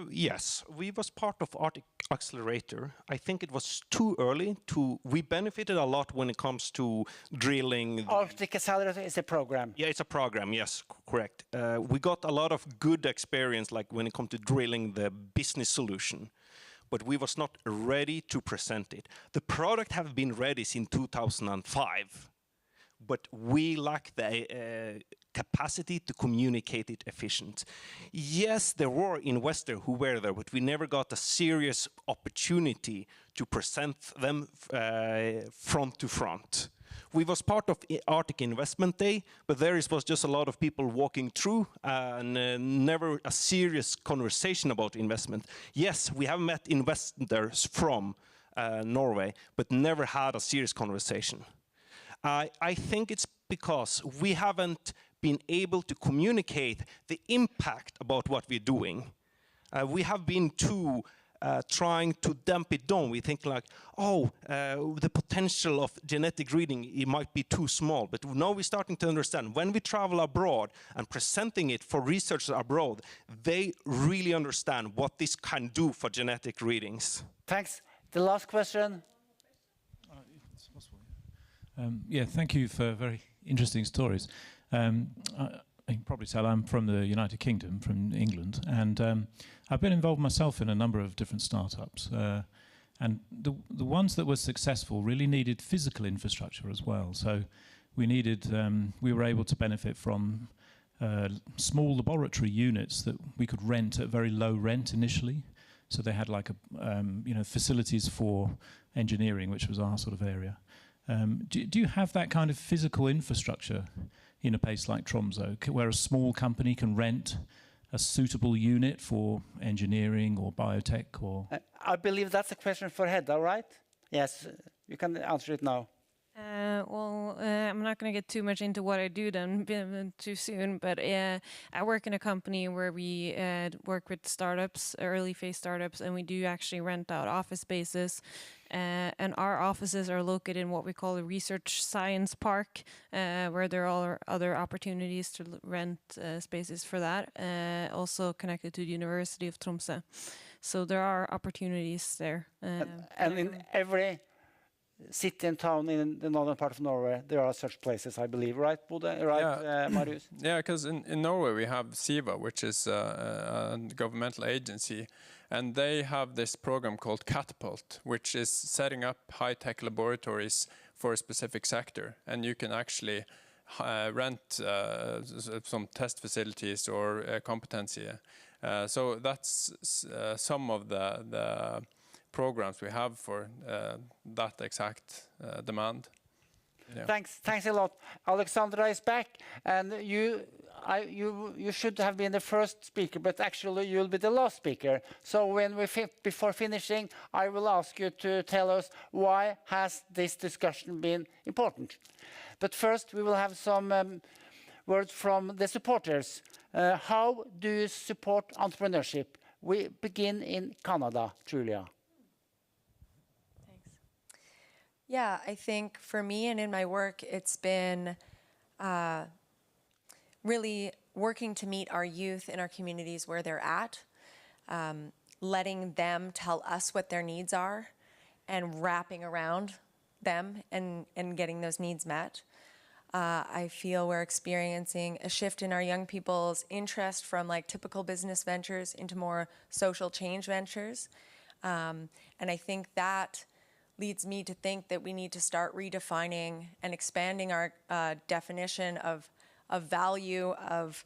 Yes, we was part of Arctic Accelerator. I think it was too early we benefited a lot when it comes to drilling. Arctic Accelerator is a program. Yeah, it's a program, yes, correct. We got a lot of good experience when it comes to drilling the business solution. But we was not ready to present it. The product have been ready since 2005, but we lack the capacity to communicate it efficient. Yes, there were investors who were there, but we never got a serious opportunity to present them front to front. We was part of Arctic Investment Day, but there was just a lot of people walking through and never a serious conversation about investment. Yes, we have met investors from Norway, but never had a serious conversation. I think it's because we haven't been able to communicate the impact about what we're doing. We have been too trying to dump it down. We think the potential of genetic reading, it might be too small. But now we're starting to understand when we travel abroad and presenting it for researchers abroad, they really understand what this can do for genetic readings. Thanks. The last question. Thank you for very interesting stories. I can probably tell I'm from the United Kingdom, from England, and I've been involved myself in a number of different startups. And the ones that were successful really needed physical infrastructure as well. So we were able to benefit from small laboratory units that we could rent at very low rent initially. So they had facilities for engineering, which was our sort of area. Do you have that kind of physical infrastructure in a place like Tromsø, where a small company can rent a suitable unit for engineering or biotech? Or I believe that's a question for Hedda, right? Yes, you can answer it now. I'm not going to get too much into what I do then too soon, but I work in a company where we work with startups, early phase startups, and we do actually rent out office spaces. And our offices are located in what we call a research science park, where there are other opportunities to rent spaces for that, also connected to the University of Tromsø. So there are opportunities there. And in every city and town in the northern part of Norway, there are such places, I believe, right, Bodø? Right, Marius? Yeah, because in Norway we have SIVA, which is a governmental agency, and they have this program called Catapult, which is setting up high-tech laboratories for a specific sector, and you can actually rent some test facilities or competency. So that's some of the programs we have for that exact demand. Yeah. Thanks a lot. Alexandra is back, and you should have been the first speaker, but actually you'll be the last speaker. So when before finishing, I will ask you to tell us why has this discussion been important. But first, we will have some words from the supporters. How do you support entrepreneurship? We begin in Canada, Julia. Yeah, I think for me and in my work, it's been really working to meet our youth in our communities where they're at, letting them tell us what their needs are, and wrapping around them and getting those needs met. I feel we're experiencing a shift in our young people's interest from like typical business ventures into more social change ventures. And I think that leads me to think that we need to start redefining and expanding our definition of value of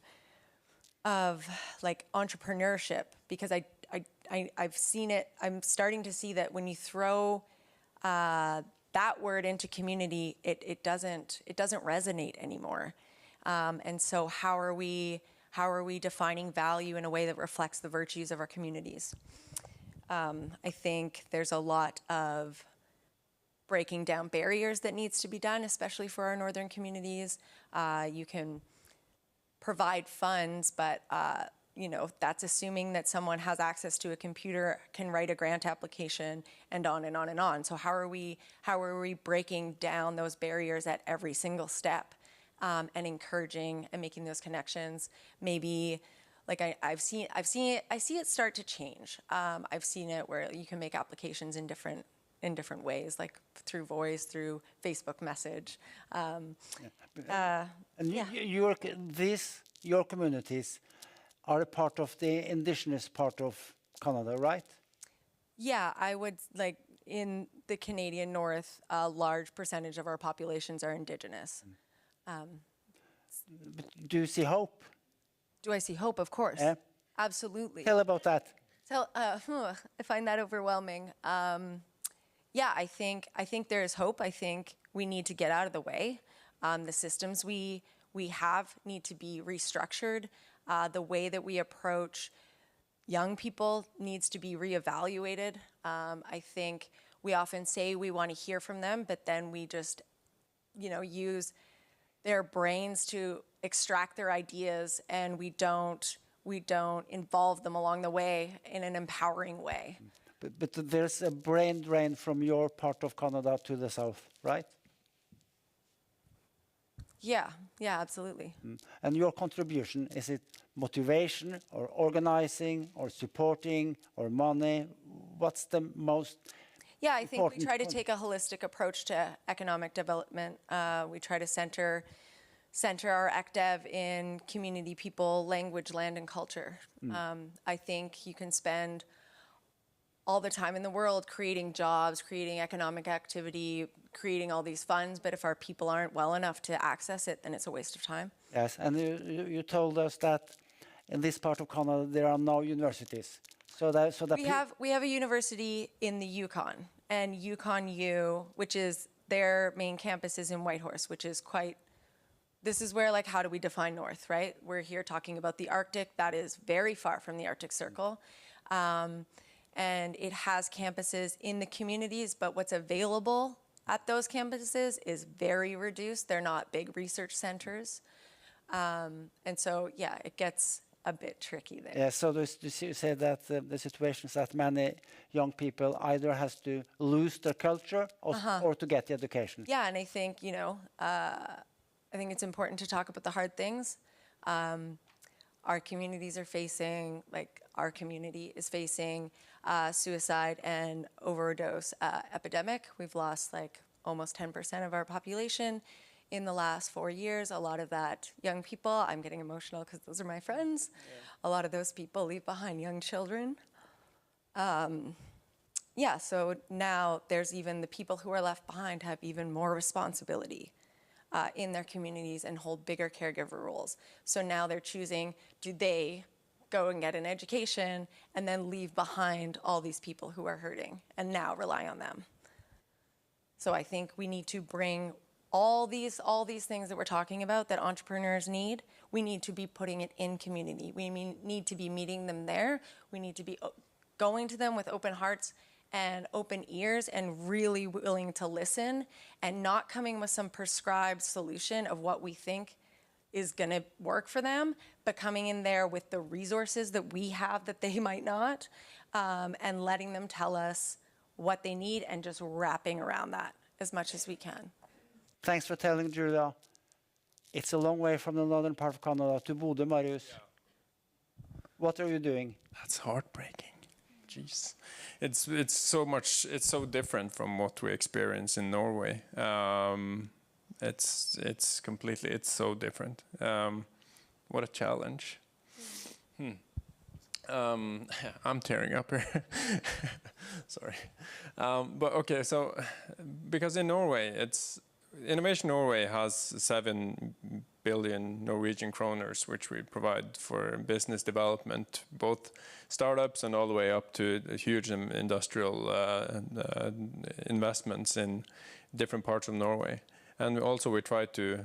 like entrepreneurship, because I've seen it. I'm starting to see that when you throw that word into community, it doesn't resonate anymore. And so how are we defining value in a way that reflects the virtues of our communities? I think there's a lot of breaking down barriers that needs to be done, especially for our northern communities. You can provide funds, but that's assuming that someone has access to a computer, can write a grant application, and on and on and on. So how are we breaking down those barriers at every single step, and encouraging and making those connections? Maybe like I see it start to change. I've seen it where you can make applications in different ways, like through voice, through Facebook message. Your communities are a part of the indigenous part of Canada, right? Yeah, I would like in the Canadian North, a large percentage of our populations are indigenous. Do you see hope? Do I see hope? Of course. Yeah. Absolutely. Tell about that. So I find that overwhelming. Yeah, I think there is hope. I think we need to get out of the way. The systems we have need to be restructured. The way that we approach young people needs to be reevaluated. I think we often say we want to hear from them, but then we just, use their brains to extract their ideas, and we don't involve them along the way in an empowering way. But there's a brain drain from your part of Canada to the south, right? Yeah, absolutely. And your contribution, is it motivation or organizing or supporting or money? What's the most Yeah, I think we try to take a holistic approach to economic development. We try to center our ECDEV in community, people, language, land, and culture. I think you can spend all the time in the world creating jobs, creating economic activity, creating all these funds, but if our people aren't well enough to access it, then it's a waste of time. Yes, and you told us that in this part of Canada there are no universities. So that we have a university in the Yukon, and Yukon U, which is their main campus, is in Whitehorse, which is this is where, like, how do we define North, right? We're here talking about the Arctic. That is very far from the Arctic Circle. And it has campuses in the communities, but what's available at those campuses is very reduced. They're not big research centers. And so, yeah, it gets a bit tricky there. Yeah, so you say that the situation is that many young people either has to lose their culture or to get the education. Yeah, and I think, you know, I think it's important to talk about the hard things. Our communities are facing, like our community is facing suicide and overdose epidemic. We've lost like almost 10% of our population in the last 4 years. A lot of that young people, I'm getting emotional because those are my friends. Yeah. A lot of those people leave behind young children. Yeah, so now there's even the people who are left behind have even more responsibility in their communities and hold bigger caregiver roles. So now they're choosing, do they go and get an education and then leave behind all these people who are hurting and now rely on them? So I think we need to bring all these things that we're talking about that entrepreneurs need, we need to be putting it in community. We need to be meeting them there. We need to be going to them with open hearts and open ears and really willing to listen and not coming with some prescribed solution of what we think is going to work for them, but coming in there with the resources that we have that they might not, and letting them tell us what they need and just wrapping around that as much as we can. Thanks for telling, Julia. It's a long way from the northern part of Canada to Bodø, Marius. Yeah. What are you doing? That's heartbreaking. Jeez. It's so different from what we experience in Norway. It's so different. What a challenge. I'm tearing up here. Sorry. But okay, so because in Norway, Innovation Norway has 7 billion Norwegian kroners, which we provide for business development, both startups and all the way up to huge industrial investments in different parts of Norway. And also we try to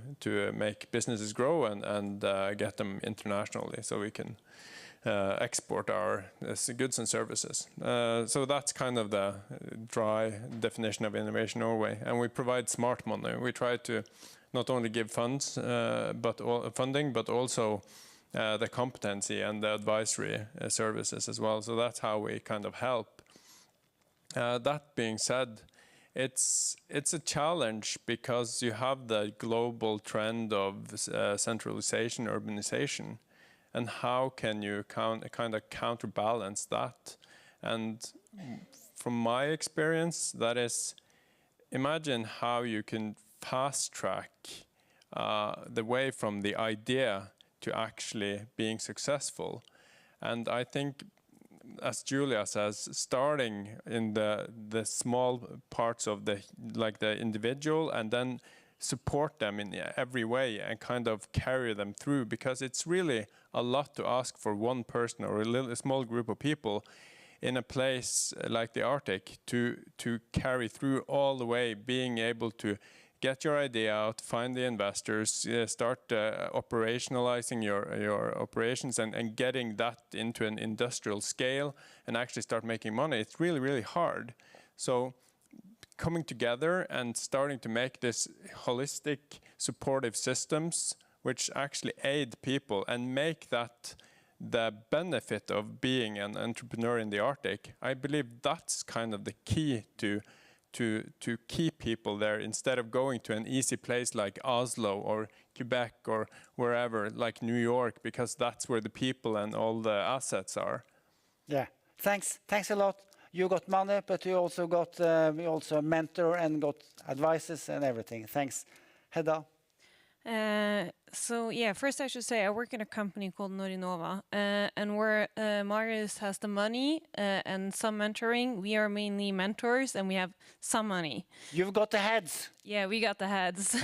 make businesses grow and get them internationally so we can export our goods and services. So that's kind of the dry definition of Innovation Norway. And we provide smart money. We try to not only give funding, but also the competency and the advisory services as well. So that's how we kind of help. That being said, it's a challenge because you have the global trend of centralization, urbanization. And how can you kind of counterbalance that? And from my experience, that is, imagine how you can fast track the way from the idea to actually being successful. And I think, as Julia says, starting in the small parts of the individual and then support them in every way and kind of carry them through, because it's really a lot to ask for one person or a small group of people in a place like the Arctic to carry through all the way, being able to get your idea out, find the investors, start operationalizing your operations and getting that into an industrial scale and actually start making money. It's really, really hard. So coming together and starting to make this holistic supportive systems which actually aid people and make that the benefit of being an entrepreneur in the Arctic, I believe that's kind of the key to keep people there instead of going to an easy place like Oslo or Quebec or wherever, like New York, because that's where the people and all the assets are. Yeah, thanks a lot. You got money, but you also got a mentor and got advices and everything. Thanks. Hedda? So yeah, first I should say I work in a company called Norinova, and where Marius has the money and some mentoring, we are mainly mentors and we have some money. You've got the heads. Yeah, we got the heads.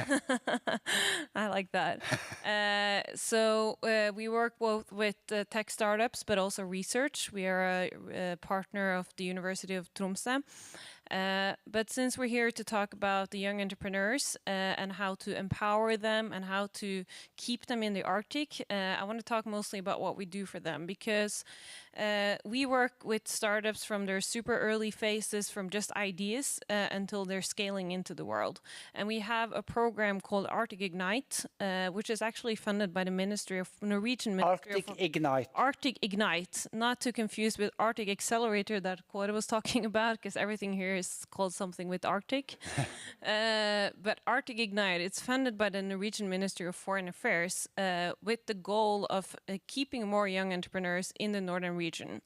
I like that. So we work both with tech startups, but also research. We are a partner of the University of Tromsø. But since we're here to talk about the young entrepreneurs and how to empower them and how to keep them in the Arctic, I want to talk mostly about what we do for them, because we work with startups from their super early phases, from just ideas until they're scaling into the world. And we have a program called Arctic Ignite, which is actually funded by the Norwegian Ministry of Ignite. Arctic Ignite, not to confuse with Arctic Accelerator that Kåre was talking about, because everything here is called something with Arctic. But Arctic Ignite, it's funded by the Norwegian Ministry of Foreign Affairs with the goal of keeping more young entrepreneurs in the northern region,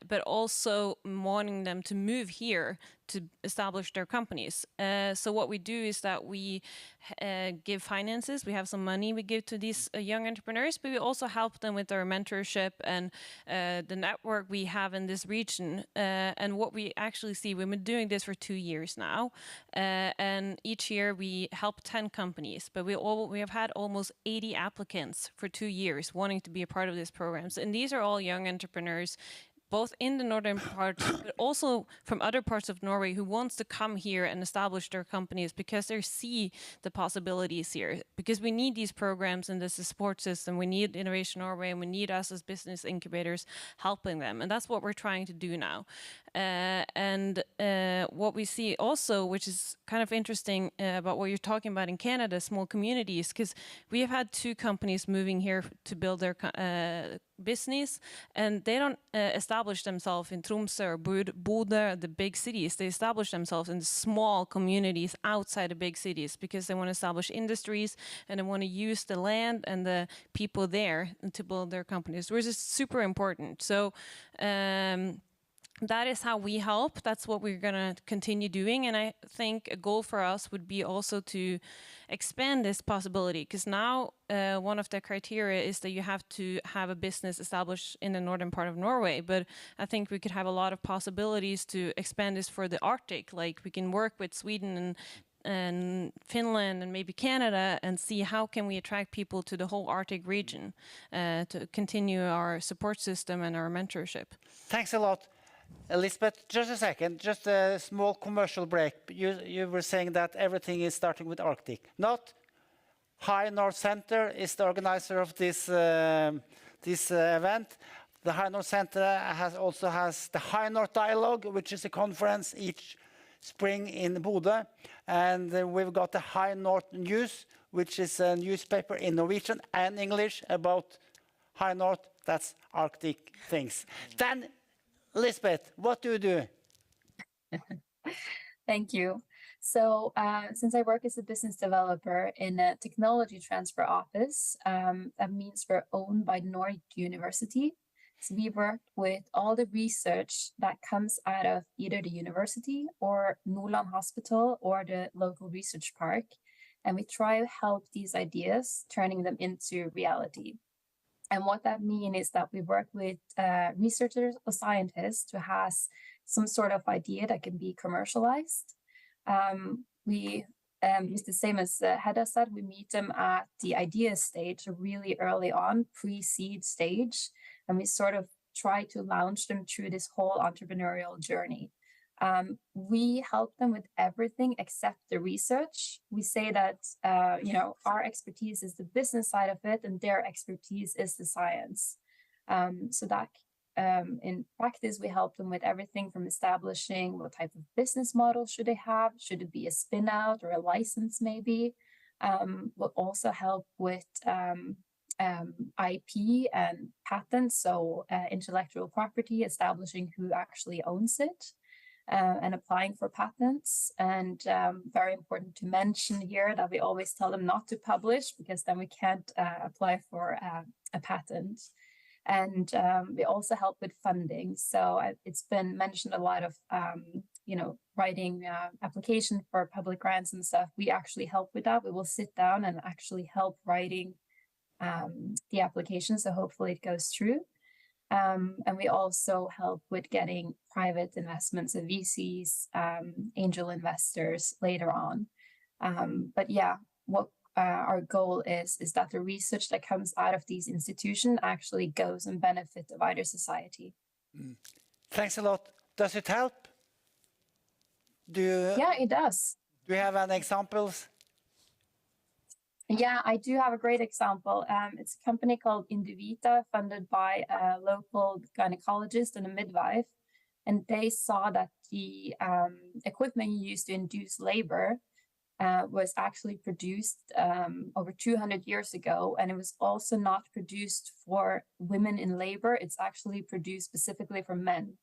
but also wanting them to move here to establish their companies. So what we do is that we give finances. We have some money we give to these young entrepreneurs, but we also help them with our mentorship and the network we have in this region. And what we actually see, we've been doing this for 2 years now, and each year we help 10 companies, but we have had almost 80 applicants for 2 years wanting to be a part of this program. And these are all young entrepreneurs, both in the northern part, but also from other parts of Norway, who wants to come here and establish their companies because they see the possibilities here. Because we need these programs and this support system. We need Innovation Norway, and we need us as business incubators helping them. And that's what we're trying to do now. And what we see also, which is kind of interesting about what you're talking about in Canada, small communities, because we have had 2 companies moving here to build their business, and they don't establish themselves in Tromsø or Bodø, the big cities. They establish themselves in the small communities outside the big cities because they want to establish industries and they want to use the land and the people there to build their companies, which is super important. So that is how we help. That's what we're going to continue doing. And I think a goal for us would be also to expand this possibility, because now one of the criteria is that you have to have a business established in the northern part of Norway. But I think we could have a lot of possibilities to expand this for the Arctic. Like we can work with Sweden and Finland and maybe Canada and see how can we attract people to the whole Arctic region to continue our support system and our mentorship. Thanks a lot. Elizabeth, just a second, just a small commercial break. You were saying that everything is starting with Arctic. Not High North Center is the organizer of this event. The High North Center also has the High North Dialogue, which is a conference each spring in Bodø. And we've got the High North News, which is a newspaper in Norwegian and English about High North. That's Arctic things. Then, Lisbeth, what do you do? Thank you. So since I work as a business developer in a technology transfer office, that means we're owned by Norway University. So we work with all the research that comes out of either the university or Nordland Hospital or the local research park. And we try to help these ideas, turning them into reality. And what that means is that we work with researchers or scientists who has some sort of idea that can be commercialized. We use the same as Hedda said, we meet them at the idea stage, really early on, pre-seed stage, and we sort of try to launch them through this whole entrepreneurial journey. We help them with everything except the research. We say that our expertise is the business side of it, and their expertise is the science. So that in practice, we help them with everything from establishing what type of business model should they have. Should it be a spin out or a license, maybe? We'll also help with IP and patents, so intellectual property, establishing who actually owns it. And applying for patents. And very important to mention here that we always tell them not to publish, because then we can't apply for a patent. And we also help with funding. So it's been mentioned a lot of, writing application for public grants and stuff. We actually help with that. We will sit down and actually help writing the application. So hopefully it goes through. And we also help with getting private investments of VCs, angel investors later on. But yeah, what our goal is that the research that comes out of these institutions actually goes in benefit of wider society. Thanks a lot. Does it help? Yeah, it does. Do you have any examples? Yeah, I do have a great example. It's a company called Innovators, funded by a local gynecologist and a midwife. And they saw that the equipment used to induce labor was actually produced over 200 years ago. And it was also not produced for women in labor. It's actually produced specifically for men.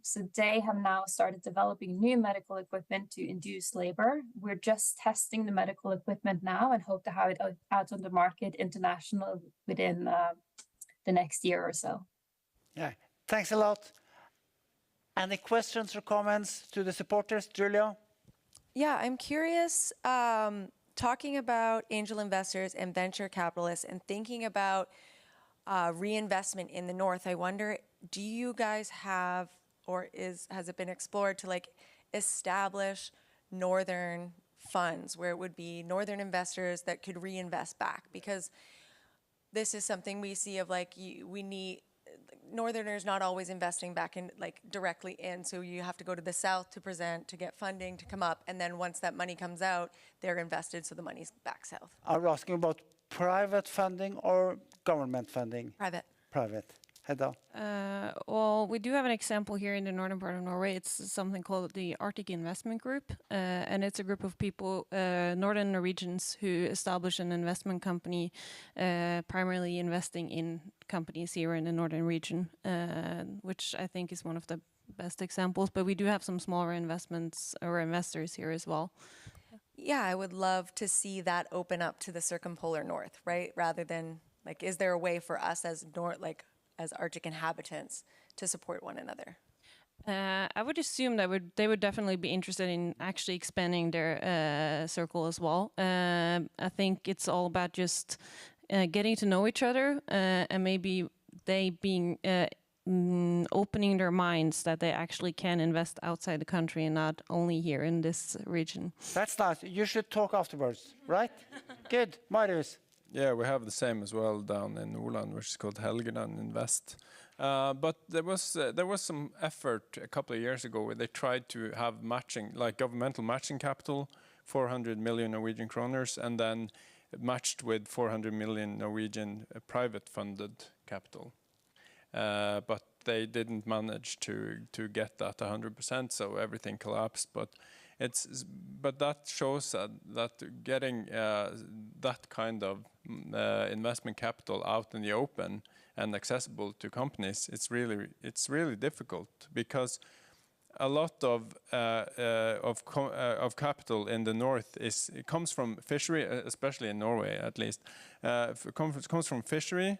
So they have now started developing new medical equipment to induce labor. We're just testing the medical equipment now and hope to have it out on the market international within the next year or so. Yeah, thanks a lot. Any questions or comments to the supporters, Julia? Yeah, I'm curious, talking about angel investors and venture capitalists and thinking about reinvestment in the North, I wonder, do you guys have, or has it been explored to like establish Northern funds where it would be Northern investors that could reinvest back? Because this is something we see of like, we need, Northerners not always investing back in, like directly in, so you have to go to the South to present, to get funding, to come up, and then once that money comes out, they're invested, so the money's back South. Are you asking about private funding or government funding? Private. Private. Hedda? Well, we do have an example here in the northern part of Norway. It's something called the Arctic Investment Group, and it's a group of people, northern Norwegians, who establish an investment company, primarily investing in companies here in the northern region, which I think is one of the best examples. But we do have some smaller investments or investors here as well. Yeah, I would love to see that open up to the circumpolar north, right? Rather than, like, is there a way for us as as Arctic inhabitants to support one another? I would assume that they would definitely be interested in actually expanding their circle as well. I think it's all about just getting to know each other and maybe they being opening their minds that they actually can invest outside the country and not only here in this region. That's nice. You should talk afterwards, right? Good. Marius? Yeah, we have the same as well down in Nordland, which is called Helgeland Invest. But there was some effort a couple of years ago where they tried to have matching, like governmental matching capital, 400 million Norwegian kroners, and then matched with 400 million Norwegian private funded capital. But they didn't manage to get that 100%, so everything collapsed. But that shows that getting that kind of investment capital out in the open and accessible to companies, it's really difficult, because a lot of capital in the north comes from fishery, especially in Norway at least. Comes from fishery.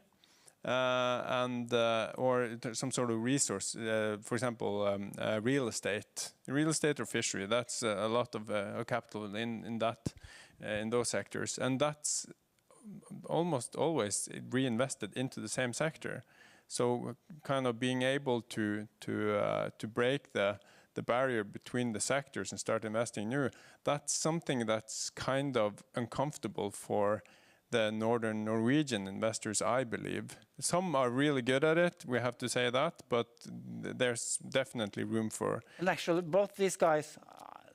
Or some sort of resource, for example, real estate or fishery. That's a lot of capital in those sectors, and that's almost always reinvested into the same sector. So, kind of being able to break the barrier between the sectors and start investing new, that's something that's kind of uncomfortable for the northern Norwegian investors, I believe. Some are really good at it, we have to say that, but there's definitely room for... And actually, both these guys,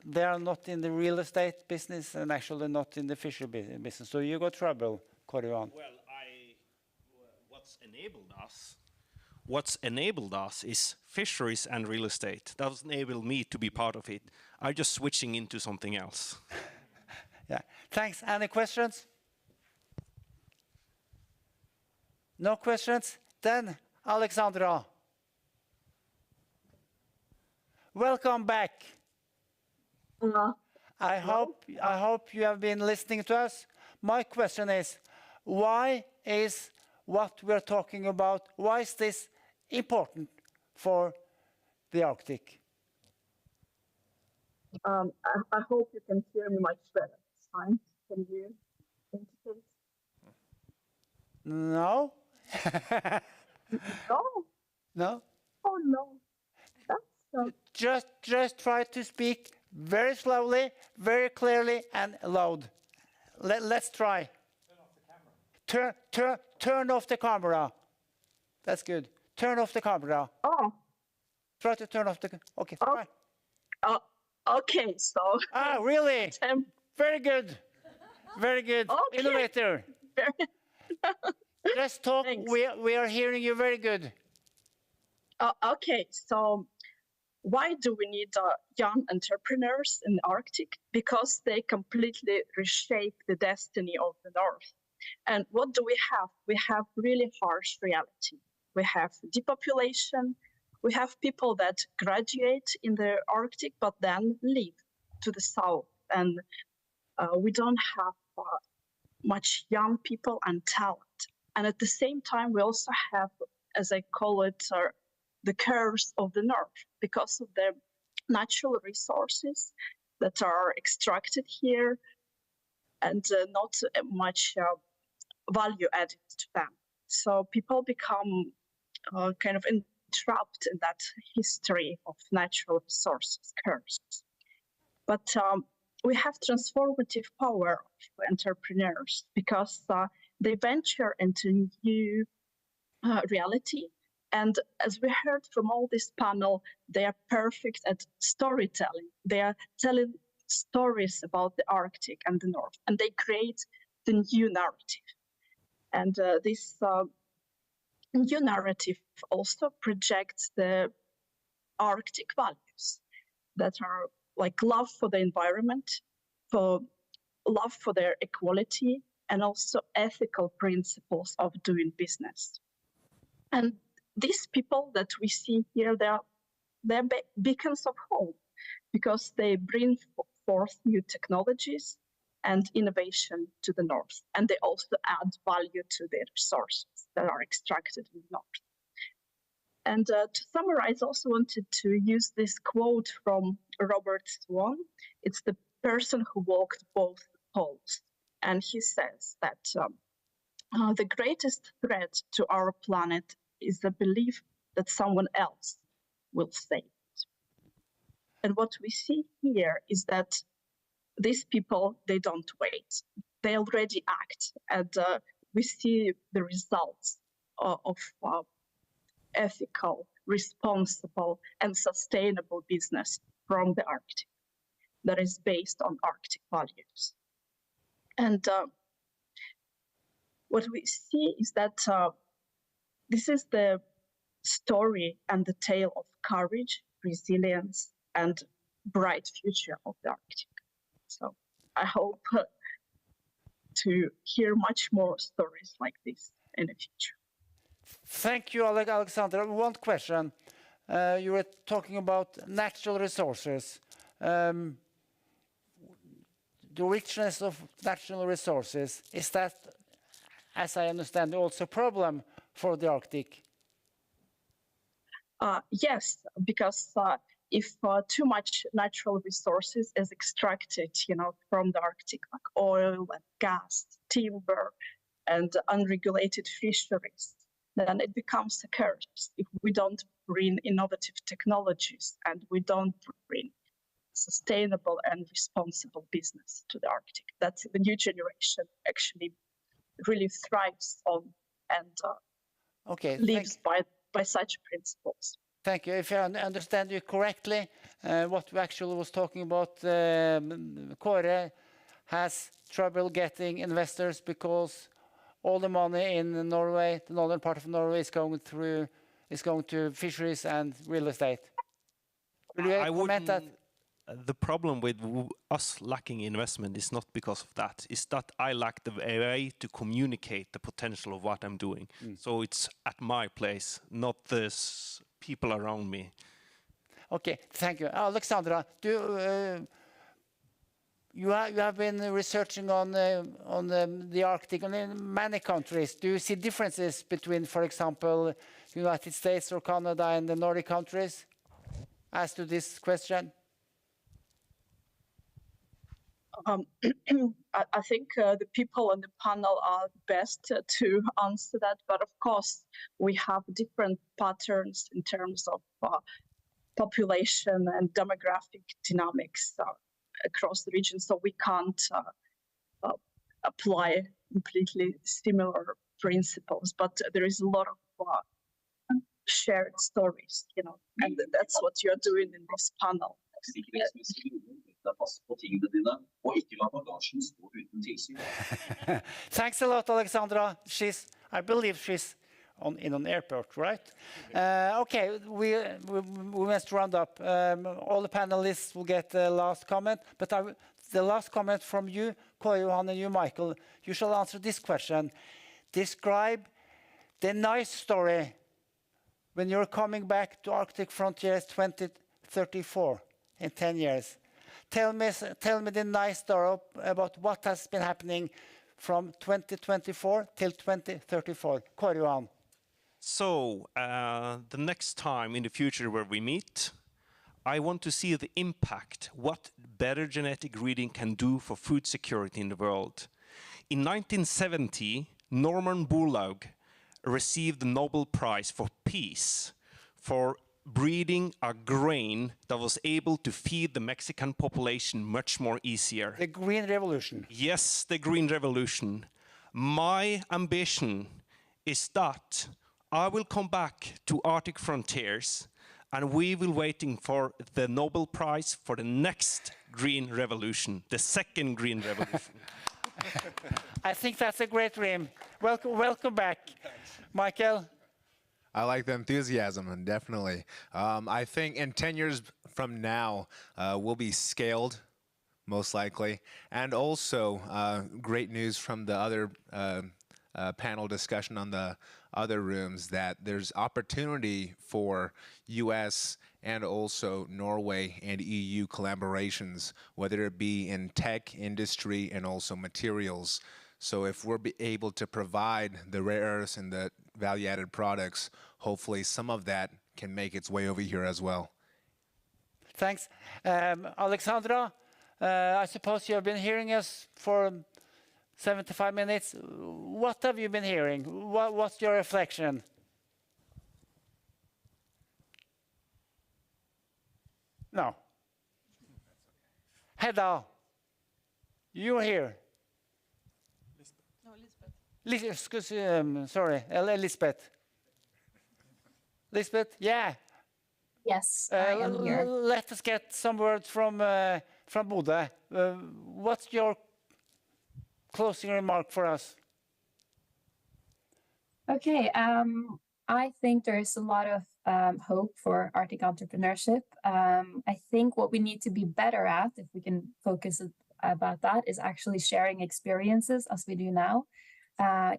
they are not in the real estate business and actually not in the fishery business. So you got trouble, Korian. Well, what's enabled us is fisheries and real estate. That has enabled me to be part of it. I'm just switching into something else. Yeah, thanks. Any questions? No questions? Then, Alexandra. Welcome back. I hope you have been listening to us. My question is, why is what we're talking about, why is this important for the Arctic? I hope you can hear me much better this time. Can you indicate? No? No? No? Oh no. That's Just try to speak very slowly, very clearly, and loud. Let's try. Turn off the camera. That's good. Turn off the camera. Oh. Try to turn off the... Okay, fine. Okay, so Really? um, Very good. Very good. Okay. Innovator. Let's talk. Thanks. We are hearing you very good. Okay, so why do we need young entrepreneurs in the Arctic? Because they completely reshape the destiny of the North. And what do we have? We have really harsh reality. We have depopulation. We have people that graduate in the Arctic, but then leave to the south. And we don't have much young people and talent. And at the same time, we also have, as I call it, the curse of the North, because of the natural resources that are extracted here and not much value added to them. So people become kind of entrapped in that history of natural resources curse. But we have transformative power of entrepreneurs because they venture into new reality. And as we heard from all this panel, they are perfect at storytelling. They are telling stories about the Arctic and the North, and they create the new narrative. And this new narrative also projects the Arctic values that are like love for the environment, for love for their equality, and also ethical principles of doing business. And these people that we see here, they're beacons of hope because they bring forth new technologies and innovation to the North. And they also add value to the resources that are extracted in the North. And to summarize, I also wanted to use this quote from Robert Swan. It's the person who walked both poles. And he says that the greatest threat to our planet is the belief that someone else will save it. And what we see here is that these people, they don't wait. They already act. And we see the results of ethical, responsible, and sustainable business from the Arctic that is based on Arctic values. And what we see is that this is the story and the tale of courage, resilience, and bright future of the Arctic. So I hope to hear much more stories like this in the future. Thank you, Alexandra. One question. You were talking about natural resources. The richness of natural resources, is that, as I understand, also a problem for the Arctic? Yes, because if too much natural resources is extracted, from the Arctic, like oil and gas, timber, and unregulated fisheries, then it becomes a curse if we don't bring innovative technologies and we don't bring sustainable and responsible business to the Arctic. That's the new generation actually really thrives on and lives by such principles. Thank you. If I understand you correctly, what we actually was talking about, Kåre has trouble getting investors because all the money in Norway, the northern part of Norway, is going to fisheries and real estate. Will you comment that? The problem with us lacking investment is not because of that. It's that I lack the way to communicate the potential of what I'm doing. So it's at my place, not the people around me. Okay, thank you. Alexandra, you have been researching on the Arctic in many countries. Do you see differences between, for example, United States or Canada and the Nordic countries as to this question? I think the people on the panel are best to answer that. But of course, we have different patterns in terms of population and demographic dynamics across the region. So we can't apply completely similar principles. But there is a lot of shared stories, and that's what you're doing in this panel. Thanks a lot, Alexandra. I believe she's in an airport, right? Okay, we must round up. All the panelists will get the last comment, but the last comment from you, Kåre Johan, and you, Michael, you shall answer this question. Describe the nice story when you're coming back to Arctic Frontiers 2034 in 10 years. Tell me the nice story about what has been happening from 2024 till 2034. Kåre Johan. So, the next time in the future where we meet, I want to see the impact, what better genetic reading can do for food security in the world. In 1970, Norman Borlaug received the Nobel Prize for Peace for breeding a grain that was able to feed the Mexican population much more easier. The Green Revolution. Yes, the Green Revolution. My ambition is that I will come back to Arctic Frontiers and we will waiting for the Nobel Prize for the next Green Revolution, the second Green Revolution. I think that's a great dream. Welcome back. Michael? I like the enthusiasm, and definitely. I think in 10 years from now, we'll be scaled, most likely. And also, great news from the other panel discussion on the other rooms, that there's opportunity for US and also Norway and EU collaborations, whether it be in tech, industry, and also materials. So if we're able to provide the rare earths and the value-added products, hopefully some of that can make its way over here as well. Thanks. Alexandra, I suppose you have been hearing us for 75 minutes. What have you been hearing? What's your reflection? No. Hedda, you're here. Sorry, Lisbeth. Lisbeth, yeah. Yes, I am here. Let us get some words from Bodø. What's your closing remark for us? Okay, I think there is a lot of hope for Arctic entrepreneurship. I think what we need to be better at, if we can focus about that, is actually sharing experiences as we do now.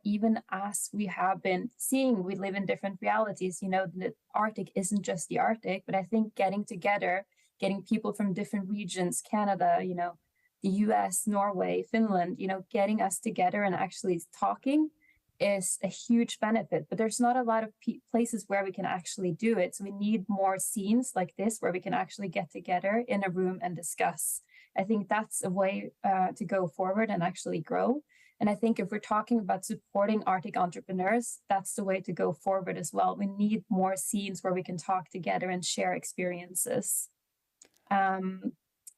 Even as we have been seeing, we live in different realities. You know, the Arctic isn't just the Arctic, but I think getting together, getting people from different regions, Canada, you know, the US, Norway, Finland, you know, getting us together and actually talking is a huge benefit. But there's not a lot of places where we can actually do it. So we need more scenes like this where we can actually get together in a room and discuss. I think that's a way to go forward and actually grow. And I think if we're talking about supporting Arctic entrepreneurs, that's the way to go forward as well. We need more scenes where we can talk together and share experiences.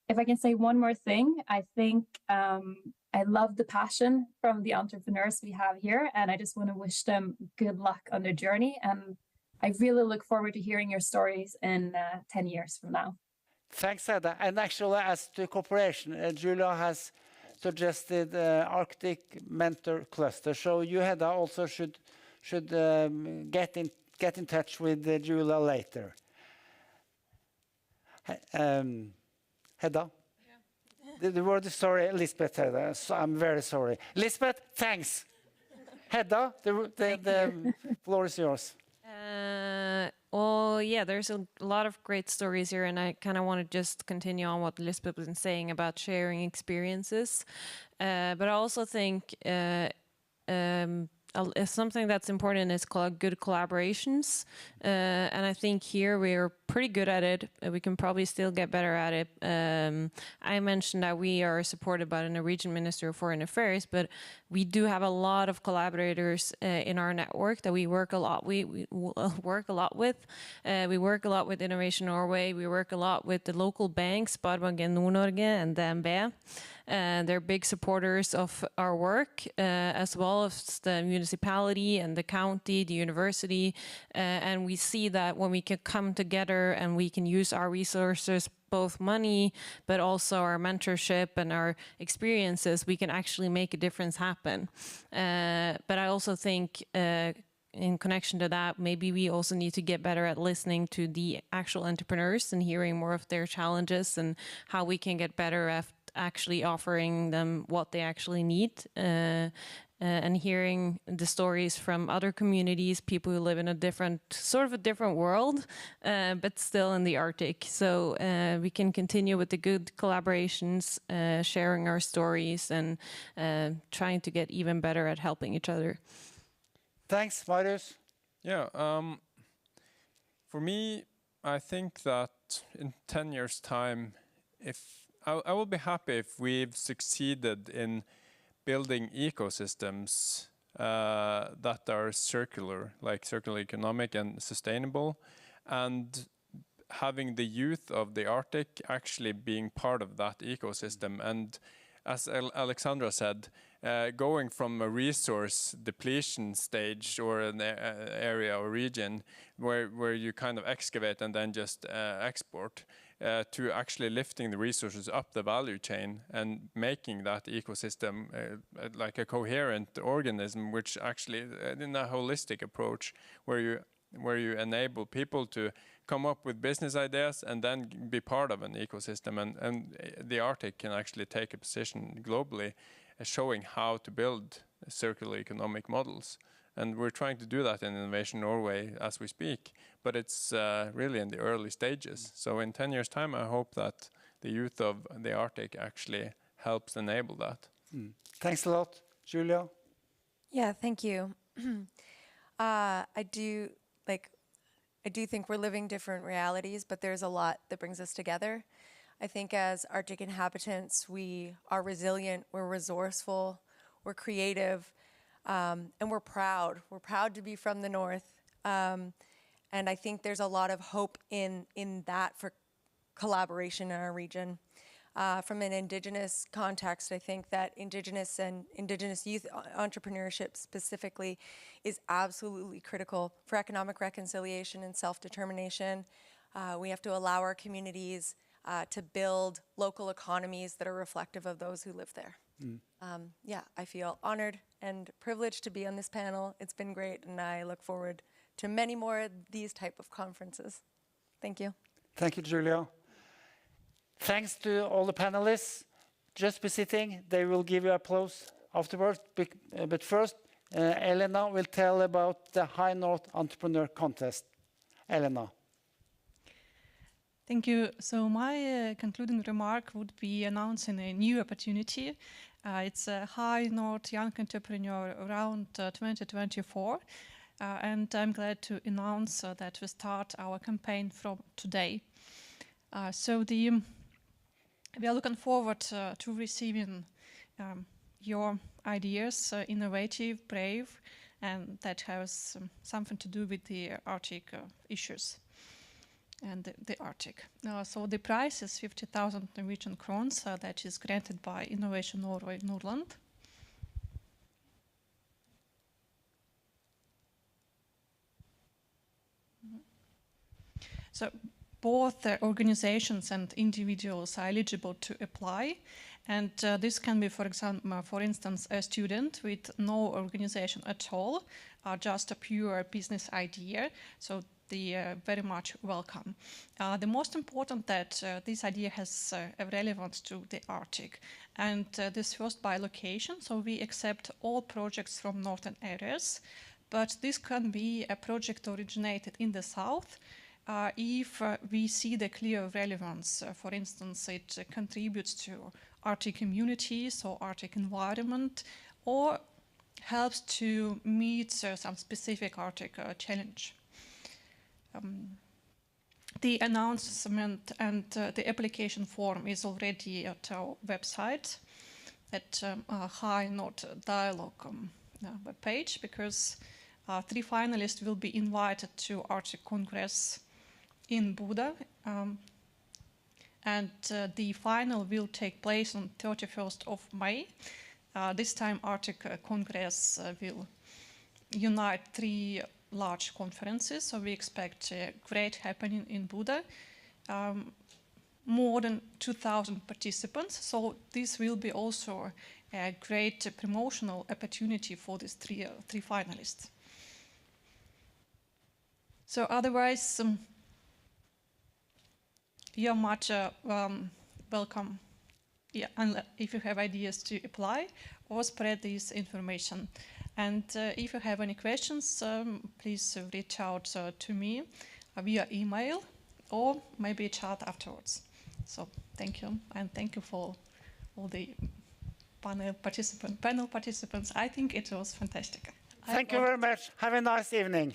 If I can say one more thing, I think I love the passion from the entrepreneurs we have here, and I just want to wish them good luck on their journey. And I really look forward to hearing your stories in 10 years from now. Thanks, Hedda. And actually, as to cooperation, Julia has suggested Arctic Mentor Cluster. So you, Hedda, also should get in touch with Julia later. Hedda? Yeah. The word is sorry, Lisbeth, Hedda. So I'm very sorry. Lisbeth, thanks. Hedda, the floor is yours. Well, yeah, there's a lot of great stories here, and I kind of want to just continue on what Lisbeth was saying about sharing experiences. But I also think something that's important is called good collaborations. And I think here we're pretty good at it. We can probably still get better at it. I mentioned that we are supported by the Norwegian Minister of Foreign Affairs, but we do have a lot of collaborators in our network that we work a lot. We work a lot with. We work a lot with Innovation Norway. We work a lot with the local banks, Sparebanken Nord-Norge and DNB. They're big supporters of our work, as well as the municipality and the county, the university. And we see that when we can come together and we can use our resources both money, but also our mentorship and our experiences, we can actually make a difference happen. But I also think in connection to that, maybe we also need to get better at listening to the actual entrepreneurs and hearing more of their challenges and how we can get better at actually offering them what they actually need. And hearing the stories from other communities, people who live in a different world, but still in the Arctic. So we can continue with the good collaborations, sharing our stories, and trying to get even better at helping each other. Thanks, Marius. Yeah, for me, I think that in 10 years' time, I will be happy if we've succeeded in building ecosystems that are circular, like circular economic and sustainable, and having the youth of the Arctic actually being part of that ecosystem. And as Alexandra said, going from a resource depletion stage or an area or region where you kind of excavate and then just export, to actually lifting the resources up the value chain and making that ecosystem like a coherent organism, which actually in a holistic approach where you enable people to come up with business ideas and then be part of an ecosystem. And the Arctic can actually take a position globally showing how to build circular economic models. And we're trying to do that in Innovation Norway as we speak, but it's really in the early stages. So in 10 years' time, I hope that the youth of the Arctic actually helps enable that. Thanks a lot, Julia. Yeah, thank you. I do think we're living different realities, but there's a lot that brings us together. I think as Arctic inhabitants, we are resilient, we're resourceful, we're creative, and we're proud. We're proud to be from the North. And I think there's a lot of hope in that for collaboration in our region. From an Indigenous context, I think that Indigenous and Indigenous youth entrepreneurship specifically is absolutely critical for economic reconciliation and self-determination. We have to allow our communities to build local economies that are reflective of those who live there. I feel honored and privileged to be on this panel. It's been great, and I look forward to many more of these type of conferences. Thank you. Thank you, Julia. Thanks to all the panelists. Just be sitting. They will give you applause afterwards. But first, Elena will tell about the High North Entrepreneur Contest. Elena. Thank you. So my concluding remark would be announcing a new opportunity. It's a High North Young Entrepreneur Round 2024. And I'm glad to announce that we start our campaign from today. We are looking forward to receiving your ideas, innovative, brave, and that has something to do with the Arctic issues and the Arctic. So the prize is 50,000 Norwegian crowns that is granted by Innovation Norway Nordland. So both organizations and individuals are eligible to apply, and this can be, for instance, a student with no organization at all, just a pure business idea. So they are very much welcome. The most important that this idea has a relevance to the Arctic, and this first by location. So we accept all projects from northern areas, but this can be a project originated in the south. If we see the clear relevance, for instance, it contributes to Arctic communities or Arctic environment, or helps to meet some specific Arctic challenge. The announcement and the application form is already at our website at High North Dialogue webpage, because 3 finalists will be invited to Arctic Congress in Buda, and the final will take place on 31st of May. This time Arctic Congress will unite 3 large conferences, so we expect a great happening in Buda. more than 2,000 participants. So this will be also a great promotional opportunity for these three finalists. So otherwise, you're much welcome. Yeah, and if you have ideas to apply or spread this information. And if you have any questions, please reach out to me via email or maybe chat afterwards. So thank you, and thank you for all the panel participants. I think it was fantastic. Thank you very much. Have a nice evening.